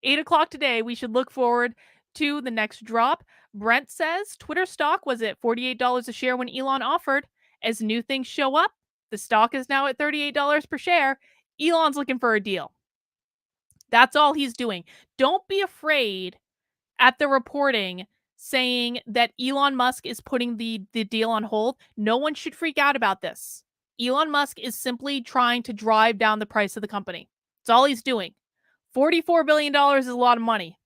8 o'clock today, we should look forward to the next drop. Brent says Twitter stock was at $48 a share when Elon offered. As new things show up, the stock is now at $38 per share. Elon's looking for a deal. That's all he's doing. Don't be afraid at the reporting saying that Elon Musk is putting the deal on hold. No one should freak out about this. Elon Musk is simply trying to drive down the price of the company. That's all he's doing. $44 billion is a lot of money.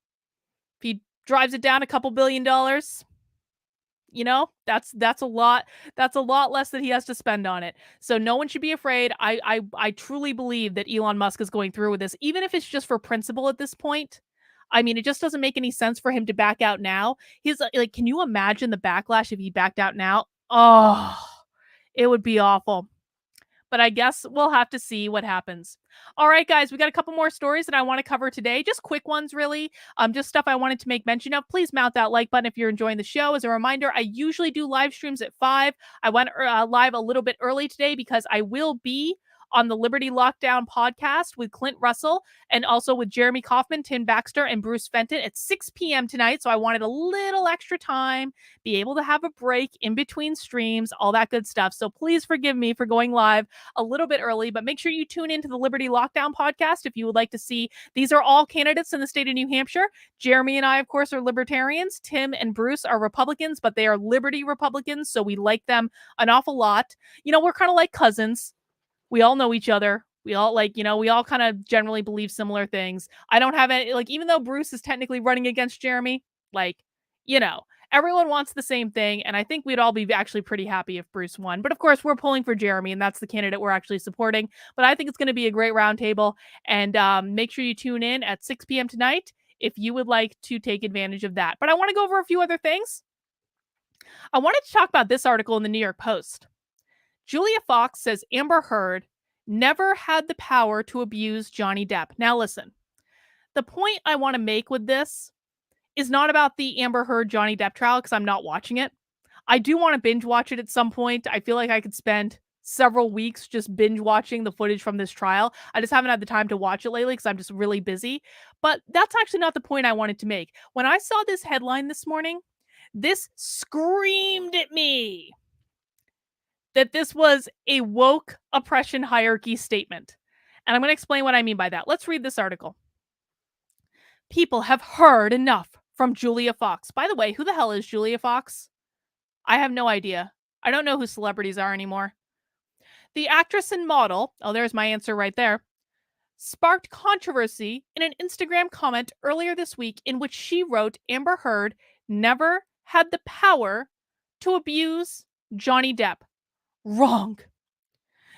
If he drives it down a couple $1 billion, that's a lot. That's a lot less that he has to spend on it. So no one should be afraid. I truly believe that Elon Musk is going through with this, even if it's just for principle at this point. I mean, it just doesn't make any sense for him to back out now. He's like, can you imagine the backlash if he backed out now? Oh, it would be awful. But I guess we'll have to see what happens. All right, guys, we got a couple more stories that I want to cover today. Just quick ones, really. Just stuff I wanted to make mention of. Please mount that like button if you're enjoying the show. As a reminder, I usually do live streams at 5. I went live a little bit early today because I will be on the Liberty Lockdown podcast with Clint Russell and also with Jeremy Kaufman, Tim Baxter, and Bruce Fenton at 6 p.m. tonight. So I wanted a little extra time, be able to have a break in between streams, all that good stuff. So please forgive me for going live a little bit early, but make sure you tune into the Liberty Lockdown podcast if you would like to see. These are all candidates in the state of New Hampshire. Jeremy and I, of course, are libertarians. Tim and Bruce are Republicans, but they are Liberty Republicans, so we like them an awful lot. We're kind of like cousins. We all know each other. We all we all kind of generally believe similar things. I don't have any, even though Bruce is technically running against Jeremy, everyone wants the same thing. And I think we'd all be actually pretty happy if Bruce won. But of course, we're pulling for Jeremy, and that's the candidate we're actually supporting. But I think it's going to be a great roundtable. And make sure you tune in at 6 p.m. tonight if you would like to take advantage of that. But I want to go over a few other things. I wanted to talk about this article in the New York Post. Julia Fox says Amber Heard never had the power to abuse Johnny Depp. Now listen, the point I want to make with this is not about the Amber Heard Johnny Depp trial, because I'm not watching it. I do want to binge watch it at some point. I feel like I could spend several weeks just binge watching the footage from this trial. I just haven't had the time to watch it lately because I'm just really busy. But that's actually not the point I wanted to make. When I saw this headline this morning, this screamed at me that this was a woke oppression hierarchy statement. And I'm going to explain what I mean by that. Let's read this article. People have heard enough from Julia Fox. By the way, who the hell is Julia Fox? I have no idea. I don't know who celebrities are anymore. The actress and model, there's my answer right there, sparked controversy in an Instagram comment earlier this week in which she wrote Amber Heard never had the power to abuse Johnny Depp. Wrong.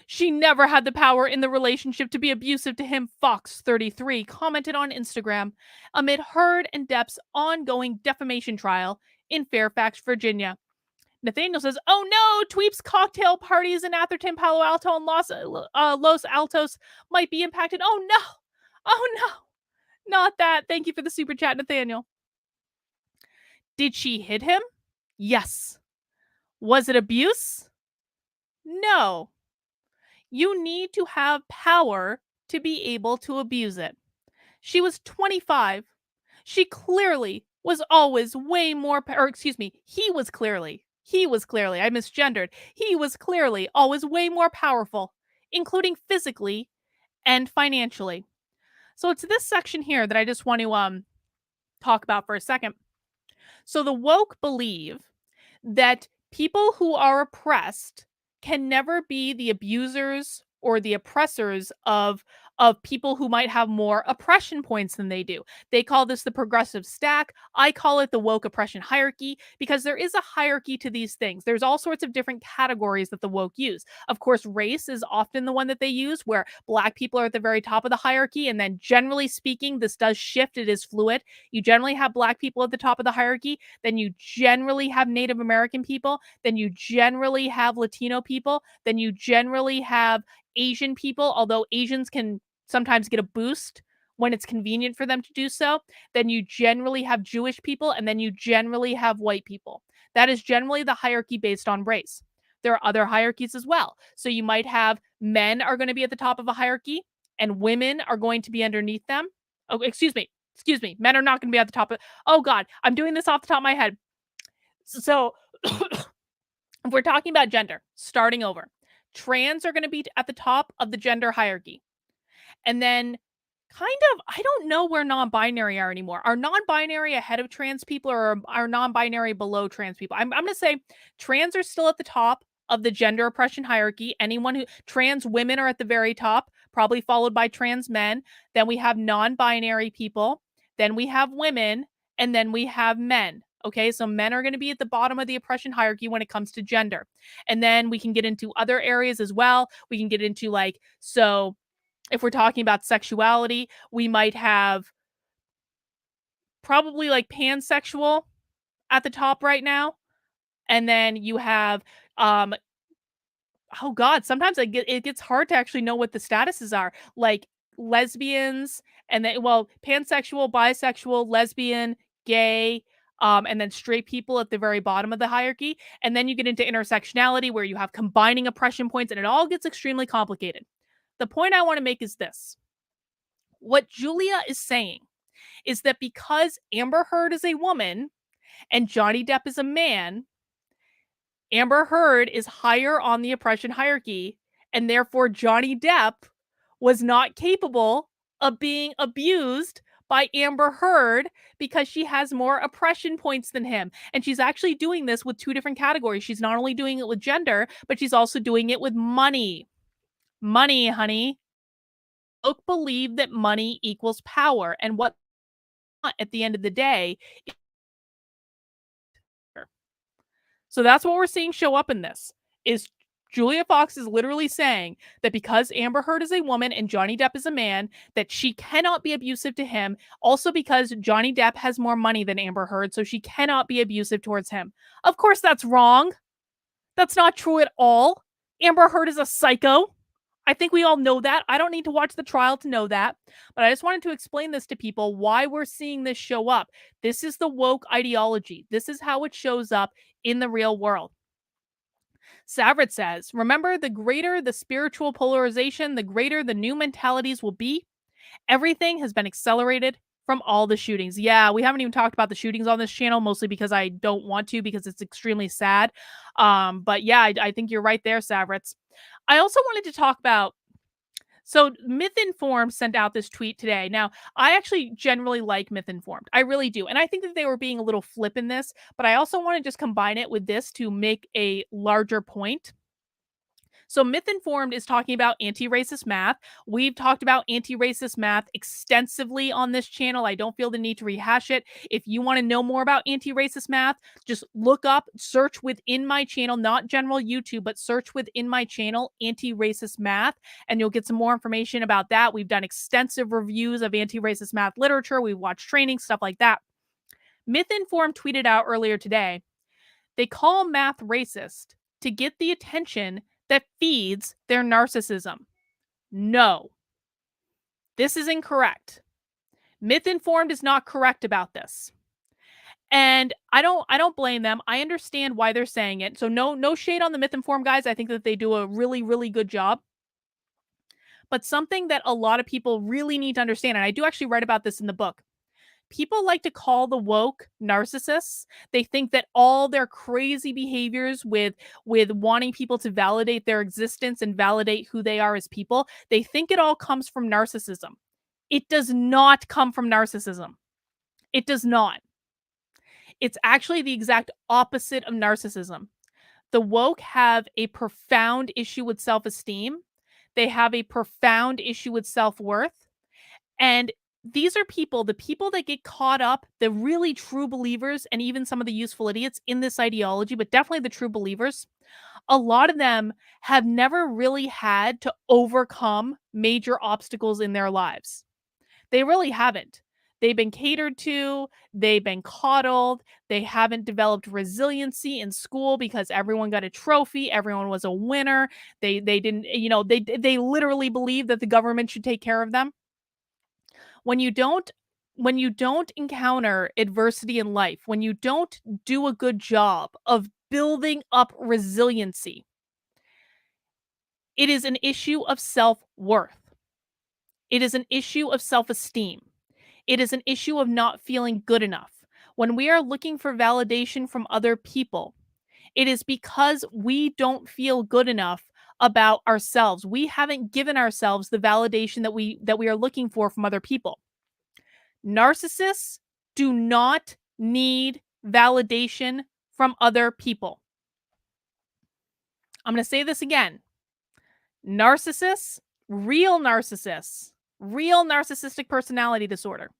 She never had the power in the relationship to be abusive to him, Fox33 commented on Instagram amid Heard and Depp's ongoing defamation trial in Fairfax, Virginia. Nathaniel says, oh no, Tweep's cocktail parties in Atherton, Palo Alto, and Los Altos might be impacted. Oh no, not that. Thank you for the super chat, Nathaniel. Did she hit him? Yes. Was it abuse? No. You need to have power to be able to abuse it. She was 25. She clearly was always way more, he He was clearly, I misgendered, he was clearly always way more powerful, including physically and financially. So it's this section here that I just want to talk about for a second. So the woke believe that people who are oppressed can never be the abusers or the oppressors of people who might have more oppression points than they do. They call this the progressive stack. I call it the woke oppression hierarchy because there is a hierarchy to these things. There's all sorts of different categories that the woke use. Of course, race is often the one that they use, where Black people are at the very top of the hierarchy, and then generally speaking, this does shift. It is fluid. You generally have Black people at the top of the hierarchy, then you generally have Native American people, then you generally have Latino people, then you generally have Asian people, although Asians can sometimes get a boost when it's convenient for them to do so. Then you generally have Jewish people, and then you generally have white people. That is generally the hierarchy based on race. There are other hierarchies as well. So you might have men are going to be at the top of a hierarchy, and women are going to be underneath them. Oh, excuse me. Men are not going to be at the top of. Oh God, I'm doing this off the top of my head. So if we're talking about gender, starting over, trans are going to be at the top of the gender hierarchy. And then I don't know where non-binary are anymore. Are non-binary ahead of trans people, or are non-binary below trans people? I'm going to say trans are still at the top of the gender oppression hierarchy. Trans women are at the very top, probably followed by trans men. Then we have non-binary people. Then we have women, and then we have men. Okay, so men are going to be at the bottom of the oppression hierarchy when it comes to gender. And then we can get into other areas as well. We can get into if we're talking about sexuality, we might have probably pansexual at the top right now. And then you have, oh God, sometimes it gets hard to actually know what the statuses are. Like lesbians, and then, pansexual, bisexual, lesbian, gay, and then straight people at the very bottom of the hierarchy. And then you get into intersectionality, where you have combining oppression points, and it all gets extremely complicated. The point I want to make is this. What Julia is saying is that because Amber Heard is a woman and Johnny Depp is a man, Amber Heard is higher on the oppression hierarchy, and therefore Johnny Depp was not capable of being abused by Amber Heard because she has more oppression points than him. And she's actually doing this with two different categories. She's not only doing it with gender, but she's also doing it with money. Money, honey. Folk believe that money equals power, and what at the end of the day. So that's what we're seeing show up in this. Is Julia Fox is literally saying that because Amber Heard is a woman and Johnny Depp is a man, that she cannot be abusive to him. Also because Johnny Depp has more money than Amber Heard, so she cannot be abusive towards him. Of course, that's wrong. That's not true at all. Amber Heard is a psycho. I think we all know that. I don't need to watch the trial to know that. But I just wanted to explain this to people, why we're seeing this show up. This is the woke ideology. This is how it shows up in the real world. Savret says, remember, the greater the spiritual polarization, the greater the new mentalities will be. Everything has been accelerated from all the shootings. Yeah, we haven't even talked about the shootings on this channel, mostly because I don't want to, because it's extremely sad. But yeah, I think you're right there, Savrets. I also wanted to talk about, so Myth-Informed sent out this tweet today. Now, I actually generally like Myth-Informed. I really do. And I think that they were being a little flip in this, but I also want to just combine it with this to make a larger point. So Myth-Informed is talking about anti-racist math. We've talked about anti-racist math extensively on this channel. I don't feel the need to rehash it. If you want to know more about anti-racist math, just look up, search within my channel, not general YouTube, but search within my channel, anti-racist math, and you'll get some more information about that. We've done extensive reviews of anti-racist math literature. We've watched training, stuff like that. Myth-Informed tweeted out earlier today, they call math racist to get the attention that feeds their narcissism. No. This is incorrect. Myth-Informed is not correct about this. And I don't blame them. I understand why they're saying it. So no shade on the Myth-Informed guys. I think that they do a really, really good job. But something that a lot of people really need to understand, and I do actually write about this in the book, People like to call the woke narcissists. They think that all their crazy behaviors with wanting people to validate their existence and validate who they are as people, they think it all comes from narcissism. It does not come from narcissism. It does not. It's actually the exact opposite of narcissism. The woke have a profound issue with self-esteem. They have a profound issue with self-worth. And these are people, the people that get caught up, the really true believers, and even some of the useful idiots in this ideology, but definitely the true believers. A lot of them have never really had to overcome major obstacles in their lives. They really haven't. They've been catered to, they've been coddled, they haven't developed resiliency in school because everyone got a trophy, everyone was a winner. They didn't, they literally believe that the government should take care of them. When you don't encounter adversity in life, when you don't do a good job of building up resiliency, it is an issue of self-worth. It is an issue of self-esteem. It is an issue of not feeling good enough. When we are looking for validation from other people, it is because we don't feel good enough about ourselves. We haven't given ourselves the validation that we are looking for from other people. Narcissists do not need validation from other people. I'm going to say this again. Narcissists, real narcissistic personality disorder,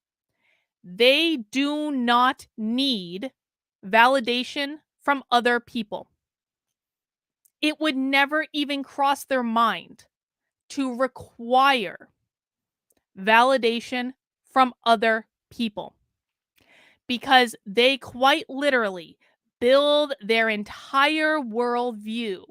they do not need validation from other people. It would never even cross their mind to require validation from other people, because they quite literally build their entire worldview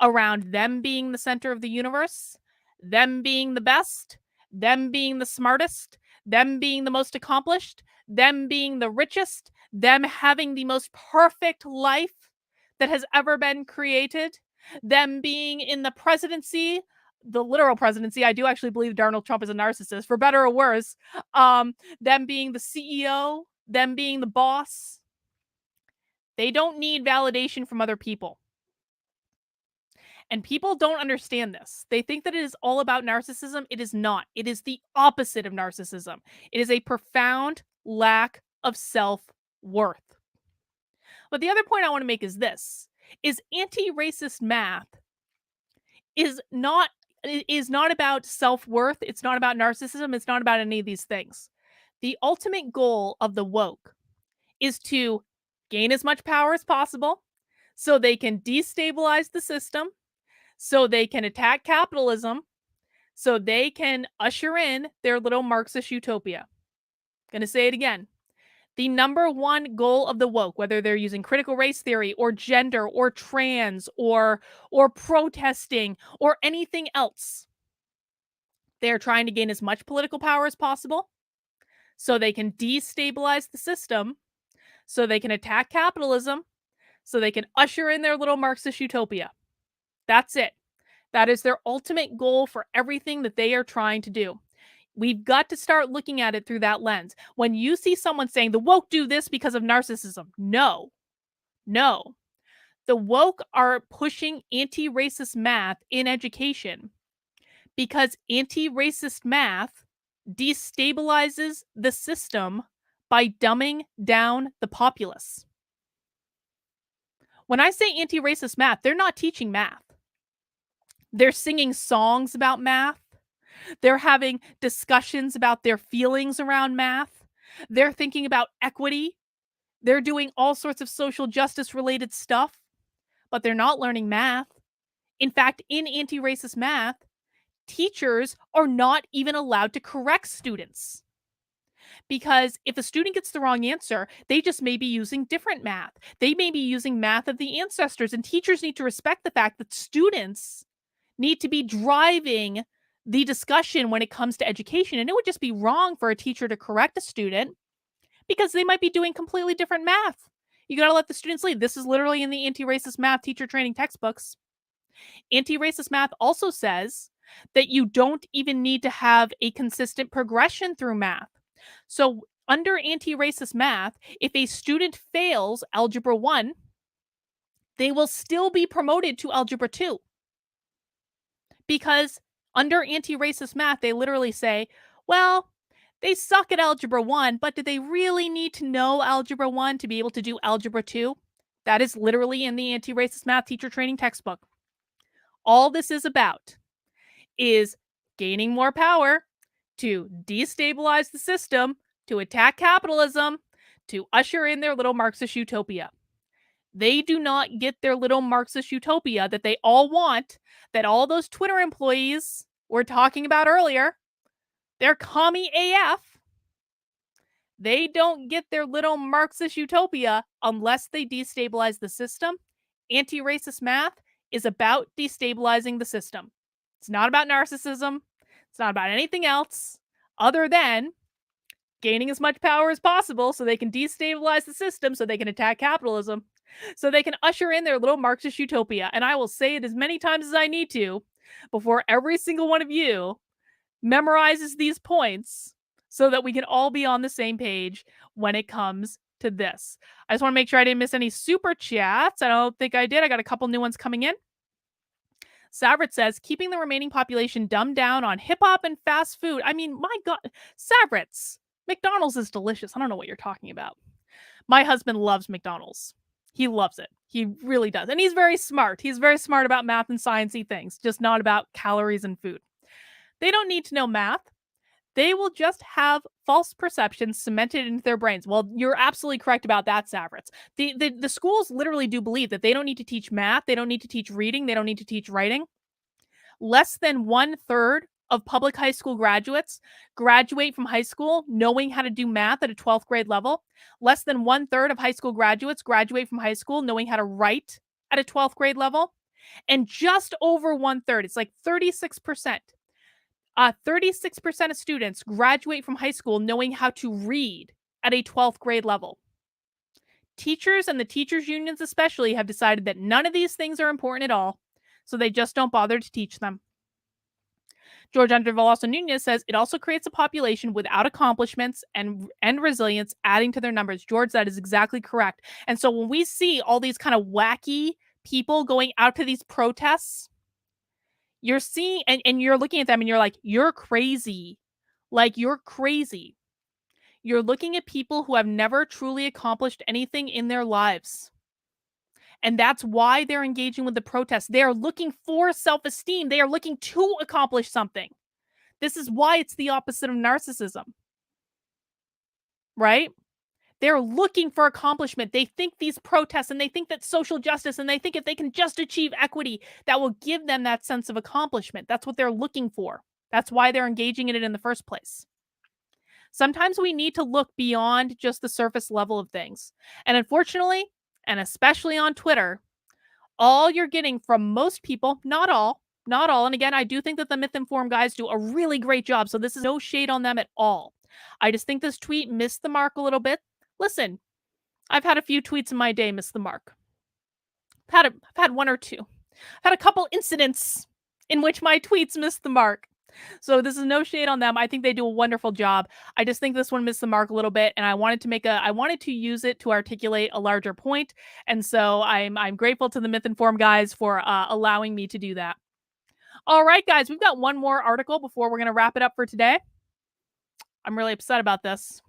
around them being the center of the universe, them being the best, them being the smartest, them being the most accomplished, them being the richest, them having the most perfect life that has ever been created, them being in the presidency, the literal presidency. I do actually believe Donald Trump is a narcissist, for better or worse. Them being the CEO, them being the boss. They don't need validation from other people. And people don't understand this. They think that it is all about narcissism. It is not. It is the opposite of narcissism. It is a profound lack of self-worth. But the other point I want to make is this, is anti-racist math is not about self-worth. It's not about narcissism. It's not about any of these things. The ultimate goal of the woke is to gain as much power as possible so they can destabilize the system, so they can attack capitalism, so they can usher in their little Marxist utopia. Gonna say it again. The number one goal of the woke, whether they're using critical race theory or gender or trans or protesting or anything else, they're trying to gain as much political power as possible so they can destabilize the system, so they can attack capitalism, so they can usher in their little Marxist utopia. That's it. That is their ultimate goal for everything that they are trying to do. We've got to start looking at it through that lens. When you see someone saying the woke do this because of narcissism, no. The woke are pushing anti-racist math in education because anti-racist math destabilizes the system by dumbing down the populace. When I say anti-racist math, they're not teaching math. They're singing songs about math. They're having discussions about their feelings around math. They're thinking about equity. They're doing all sorts of social justice related stuff, but they're not learning math. In fact, in anti-racist math, teachers are not even allowed to correct students. Because if a student gets the wrong answer, they just may be using different math. They may be using math of the ancestors, and teachers need to respect the fact that students need to be driving the discussion when it comes to education. And it would just be wrong for a teacher to correct a student because they might be doing completely different math. You got to let the students lead. This is literally in the anti-racist math teacher training textbooks. Anti-racist math also says that you don't even need to have a consistent progression through math. So Under anti-racist math, if a student fails Algebra 1, they will still be promoted to Algebra 2. Because under anti-racist math, they literally say, well, they suck at Algebra 1, but do they really need to know Algebra 1 to be able to do Algebra 2? That is literally in the anti-racist math teacher training textbook. All this is about is gaining more power to destabilize the system, to attack capitalism, to usher in their little Marxist utopia. They do not get their little Marxist utopia that they all want, that all those Twitter employees were talking about earlier. They're commie AF. They don't get their little Marxist utopia unless they destabilize the system. Anti-racist math is about destabilizing the system. It's not about narcissism. It's not about anything else other than gaining as much power as possible so they can destabilize the system, so they can attack capitalism, so they can usher in their little Marxist utopia. And I will say it as many times as I need to before every single one of you memorizes these points so that we can all be on the same page when it comes to this. I just want to make sure I didn't miss any super chats. I don't think I did. I got a couple new ones coming in. Savrit says, keeping the remaining population dumbed down on hip-hop and fast food. I mean, my God. Savrits, McDonald's is delicious. I don't know what you're talking about. My husband loves McDonald's. He loves it. He really does. And he's very smart. He's very smart about math and sciencey things, just not about calories and food. They don't need to know math. They will just have false perceptions cemented into their brains. Well, you're absolutely correct about that, Savrits. The schools literally do believe that they don't need to teach math. They don't need to teach reading. They don't need to teach writing. Less than 1/3 of public high school graduates graduate from high school knowing how to do math at a 12th grade level. Less than 1/3 of high school graduates graduate from high school knowing how to write at a 12th grade level. And just over 1/3, it's like 36%. 36% of students graduate from high school knowing how to read at a 12th grade level. Teachers and the teachers' unions especially have decided that none of these things are important at all, so they just don't bother to teach them. George Andre Veloso Nunez says it also creates a population without accomplishments and resilience, adding to their numbers. George, that is exactly correct. And so when we see all these kind of wacky people going out to these protests, you're seeing, and you're looking at them and you're like, you're crazy. Like, you're crazy. You're looking at people who have never truly accomplished anything in their lives. And that's why they're engaging with the protests. They are looking for self-esteem. They are looking to accomplish something. This is why it's the opposite of narcissism. Right? They're looking for accomplishment. They think these protests and they think that social justice and they think if they can just achieve equity, that will give them that sense of accomplishment. That's what they're looking for. That's why they're engaging in it in the first place. Sometimes we need to look beyond just the surface level of things. And unfortunately, and especially on Twitter, all you're getting from most people, not all, and again, I do think that the Myth Informed guys do a really great job, so this is no shade on them at all. I just think this tweet missed the mark a little bit. Listen, I've had a few tweets in my day miss the mark. I've had one or two. I've had a couple incidents in which my tweets missed the mark. So this is no shade on them. I think they do a wonderful job. I just think this one missed the mark a little bit, and I wanted to use it to articulate a larger point. And so I'm grateful to the Myth Informed guys for allowing me to do that. All right, guys, we've got one more article before we're going to wrap it up for today. I'm really upset about this.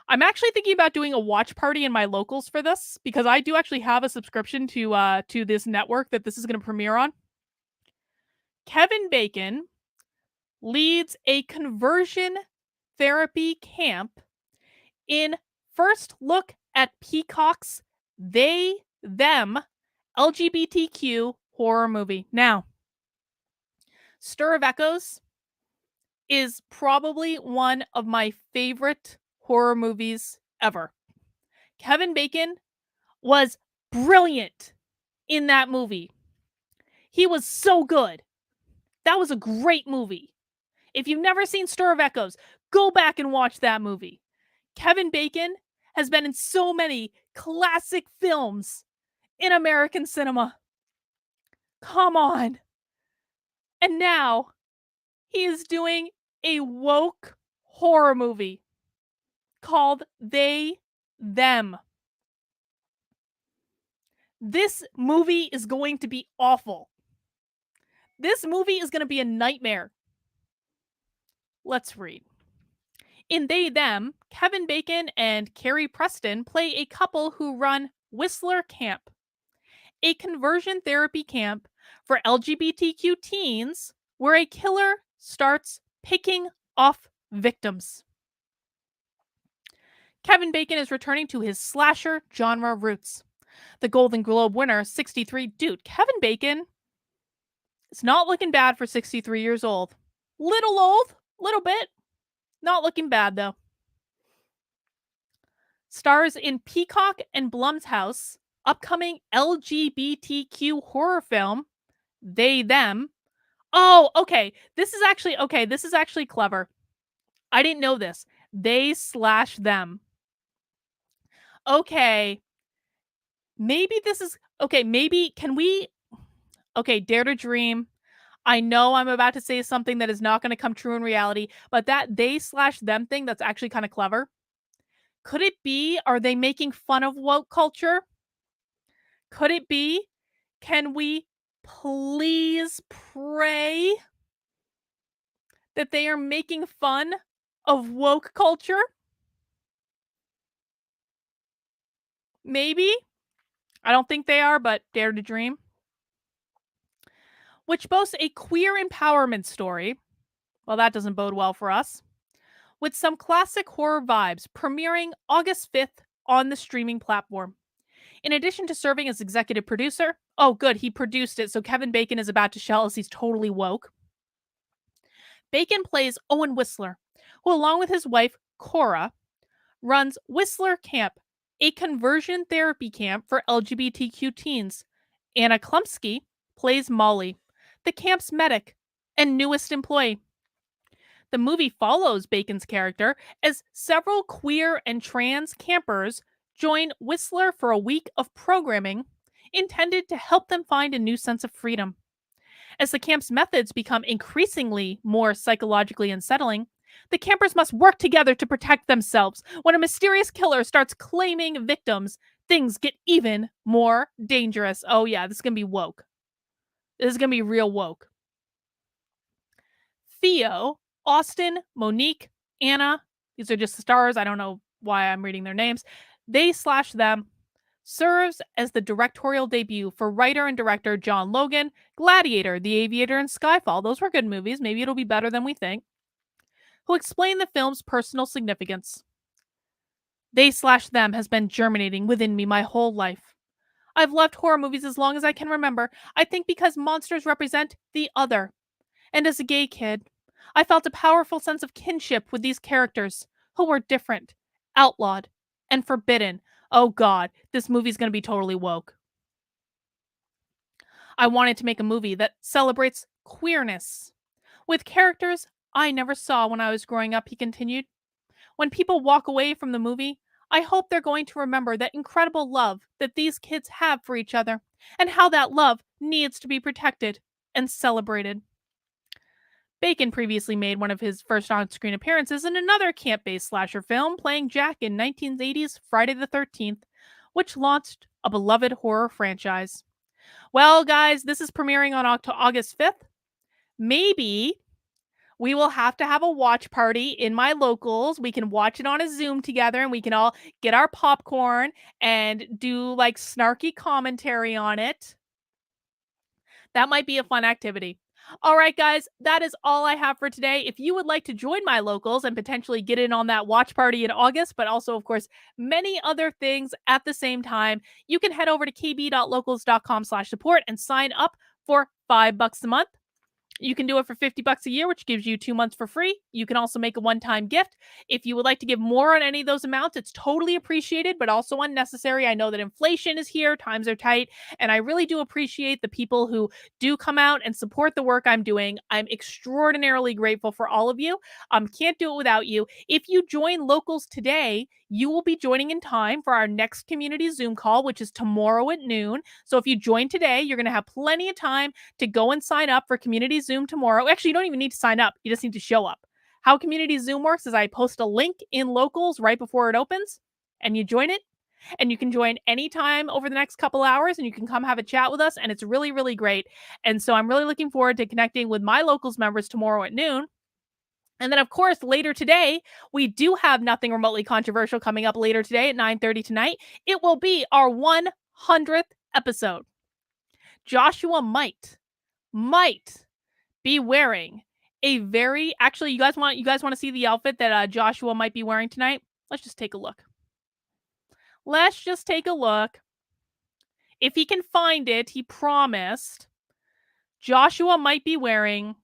I'm actually thinking about doing a watch party in my locals for this because I do actually have a subscription to this network that this is going to premiere on. Kevin Bacon leads a conversion therapy camp in first look at Peacock's They, Them LGBTQ horror movie. Now, Stir of Echoes is probably one of my favorite horror movies ever. Kevin Bacon was brilliant in that movie. He was so good. That was a great movie. If you've never seen Stir of Echoes, go back and watch that movie. Kevin Bacon has been in so many classic films in American cinema. Come on. And now he is doing a woke horror movie. called They, Them. This movie is going to be awful. This movie is going to be a nightmare. Let's read. In They, Them, Kevin Bacon and Carrie Preston play a couple who run Whistler Camp, a conversion therapy camp for LGBTQ teens where a killer starts picking off victims. Kevin Bacon is returning to his slasher genre roots. The Golden Globe winner, 63, dude, Kevin Bacon is not looking bad for 63 years old. Little bit. Not looking bad, though. Stars in Peacock and Blumhouse upcoming LGBTQ horror film, They, Them. Oh, okay. This is actually clever. I didn't know this. They/them. Okay. Maybe this is... Okay, maybe... Can we... Okay, Dare to Dream. I know I'm about to say something that is not going to come true in reality, but that they/them thing, that's actually kind of clever. Could it be, are they making fun of woke culture? Could it be? Can we please pray that they are making fun of woke culture? Maybe. I don't think they are, but dare to dream. Which boasts a queer empowerment story. Well, that doesn't bode well for us. With some classic horror vibes, premiering August 5th on the streaming platform. In addition to serving as executive producer, oh good, he produced it, so Kevin Bacon is about to shell us he's totally woke. Bacon plays Owen Whistler, who along with his wife, Cora, runs Whistler Camp, a conversion therapy camp for LGBTQ teens. Anna Klumsky plays Molly, the camp's medic and newest employee. The movie follows Bacon's character as several queer and trans campers join Whistler for a week of programming intended to help them find a new sense of freedom. As the camp's methods become increasingly more psychologically unsettling, the campers must work together to protect themselves. When a mysterious killer starts claiming victims, things get even more dangerous. Oh yeah, this is going to be woke. This is going to be real woke. Theo, Austin, Monique, Anna, these are just the stars. I don't know why I'm reading their names. They/them serves as the directorial debut for writer and director John Logan, Gladiator, The Aviator, and Skyfall. Those were good movies. Maybe it'll be better than we think. Who explain the film's personal significance. They/them has been germinating within me my whole life. I've loved horror movies as long as I can remember. I think because monsters represent the other. And as a gay kid, I felt a powerful sense of kinship with these characters who were different, outlawed, and forbidden. Oh god, this movie's going to be totally woke. I wanted to make a movie that celebrates queerness with characters I never saw when I was growing up, he continued. When people walk away from the movie, I hope they're going to remember that incredible love that these kids have for each other and how that love needs to be protected and celebrated. Bacon previously made one of his first on-screen appearances in another camp-based slasher film, playing Jack in 1980's Friday the 13th, which launched a beloved horror franchise. Well, guys, this is premiering on August 5th. Maybe we will have to have a watch party in my locals. We can watch it on a Zoom together and we can all get our popcorn and do like snarky commentary on it. That might be a fun activity. All right, guys, that is all I have for today. If you would like to join my locals and potentially get in on that watch party in August, but also, of course, many other things at the same time, you can head over to kb.locals.com/support and sign up for $5 a month. You can do it for $50 a year, which gives you 2 months for free. You can also make a one-time gift. If you would like to give more on any of those amounts, it's totally appreciated, but also unnecessary. I know that inflation is here, times are tight, and I really do appreciate the people who do come out and support the work I'm doing. I'm extraordinarily grateful for all of you. Can't do it without you. If you join locals today, you will be joining in time for our next community Zoom call, which is tomorrow at noon. So if you join today, you're going to have plenty of time to go and sign up for community Zoom tomorrow. Actually, you don't even need to sign up. You just need to show up. How community Zoom works is I post a link in locals right before it opens, and you join it. And you can join anytime over the next couple hours, and you can come have a chat with us, and it's really, really great. And so I'm really looking forward to connecting with my locals members tomorrow at noon. And then, of course, later today, we do have Nothing Remotely Controversial coming up later today at 9:30 tonight. It will be our 100th episode. Joshua might be wearing a very, actually, you guys want to see the outfit that Joshua might be wearing tonight? Let's just take a look. If he can find it, he promised. Joshua might be wearing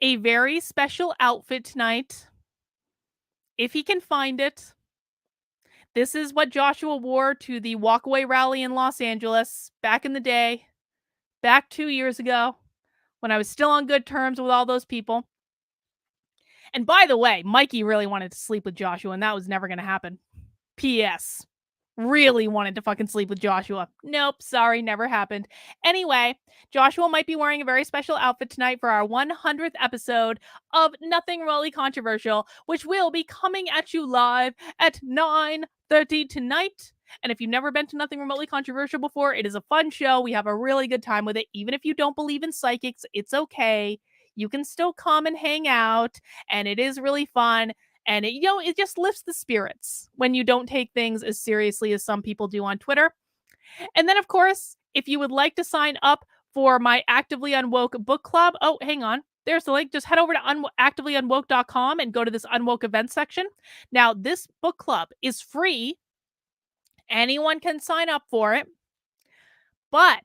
a very special outfit tonight. If he can find it. This is what Joshua wore to the walkaway rally in Los Angeles back in the day, back 2 years ago, when I was still on good terms with all those people. And by the way, Mikey really wanted to sleep with Joshua, and that was never going to happen. P.S. Really wanted to fucking sleep with Joshua. Nope, sorry, never happened. Anyway, Joshua might be wearing a very special outfit tonight for our 100th episode of Nothing Remotely Controversial, which will be coming at you live at 9:30 tonight. And if you've never been to Nothing Remotely Controversial before, it is a fun show. We have a really good time with it. Even if you don't believe in psychics, it's okay. You can still come and hang out, and it is really fun. And it just lifts the spirits when you don't take things as seriously as some people do on Twitter. And then, of course, if you would like to sign up for my Actively Unwoke book club, oh, hang on. There's the link. Just head over to activelyunwoke.com and go to this Unwoke event section. Now, this book club is free. Anyone can sign up for it. But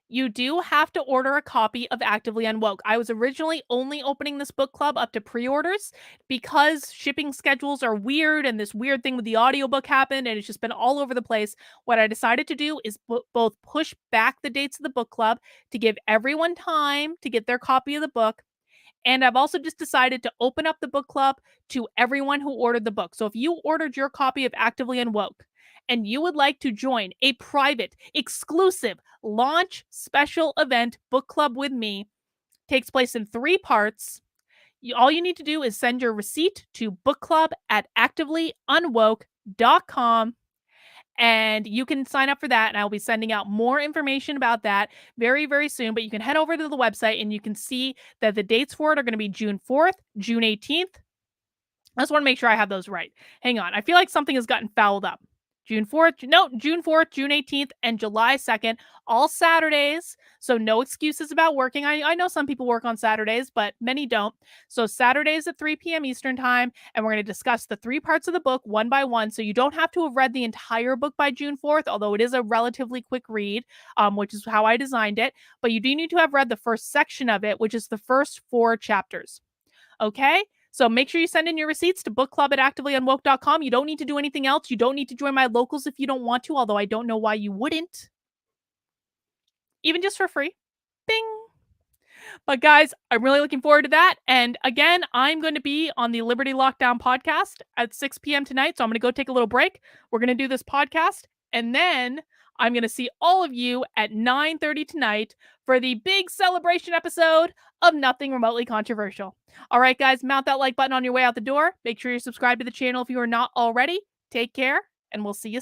you do have to order a copy of Actively Unwoke. I was originally only opening this book club up to pre-orders because shipping schedules are weird and this weird thing with the audiobook happened and it's just been all over the place. What I decided to do is both push back the dates of the book club to give everyone time to get their copy of the book. And I've also just decided to open up the book club to everyone who ordered the book. So if you ordered your copy of Actively Unwoke, and you would like to join a private, exclusive, launch special event book club with me, takes place in 3 parts. All you need to do is send your receipt to bookclub@activelyunwoke.com, and you can sign up for that, and I'll be sending out more information about that very, very soon. But you can head over to the website, and you can see that the dates for it are going to be June 4th, June 18th. I just want to make sure I have those right. Hang on. I feel like something has gotten fouled up. June 4th, June 18th, and July 2nd, all Saturdays. So no excuses about working. I know some people work on Saturdays, but many don't. So Saturdays at 3 p.m. Eastern time, and we're going to discuss the 3 parts of the book one by one. So you don't have to have read the entire book by June 4th, although it is a relatively quick read, which is how I designed it. But you do need to have read the first section of it, which is the first 4 chapters. Okay? So make sure you send in your receipts to bookclub@activelyunwoke.com. You don't need to do anything else. You don't need to join my locals if you don't want to, although I don't know why you wouldn't. Even just for free. Bing. But guys, I'm really looking forward to that. And again, I'm going to be on the Liberty Lockdown podcast at 6 p.m. tonight. So I'm going to go take a little break. We're going to do this podcast. And then I'm going to see all of you at 9:30 tonight for the big celebration episode of Nothing Remotely Controversial. All right, guys, mount that like button on your way out the door. Make sure you're subscribed to the channel if you are not already. Take care, and we'll see you soon.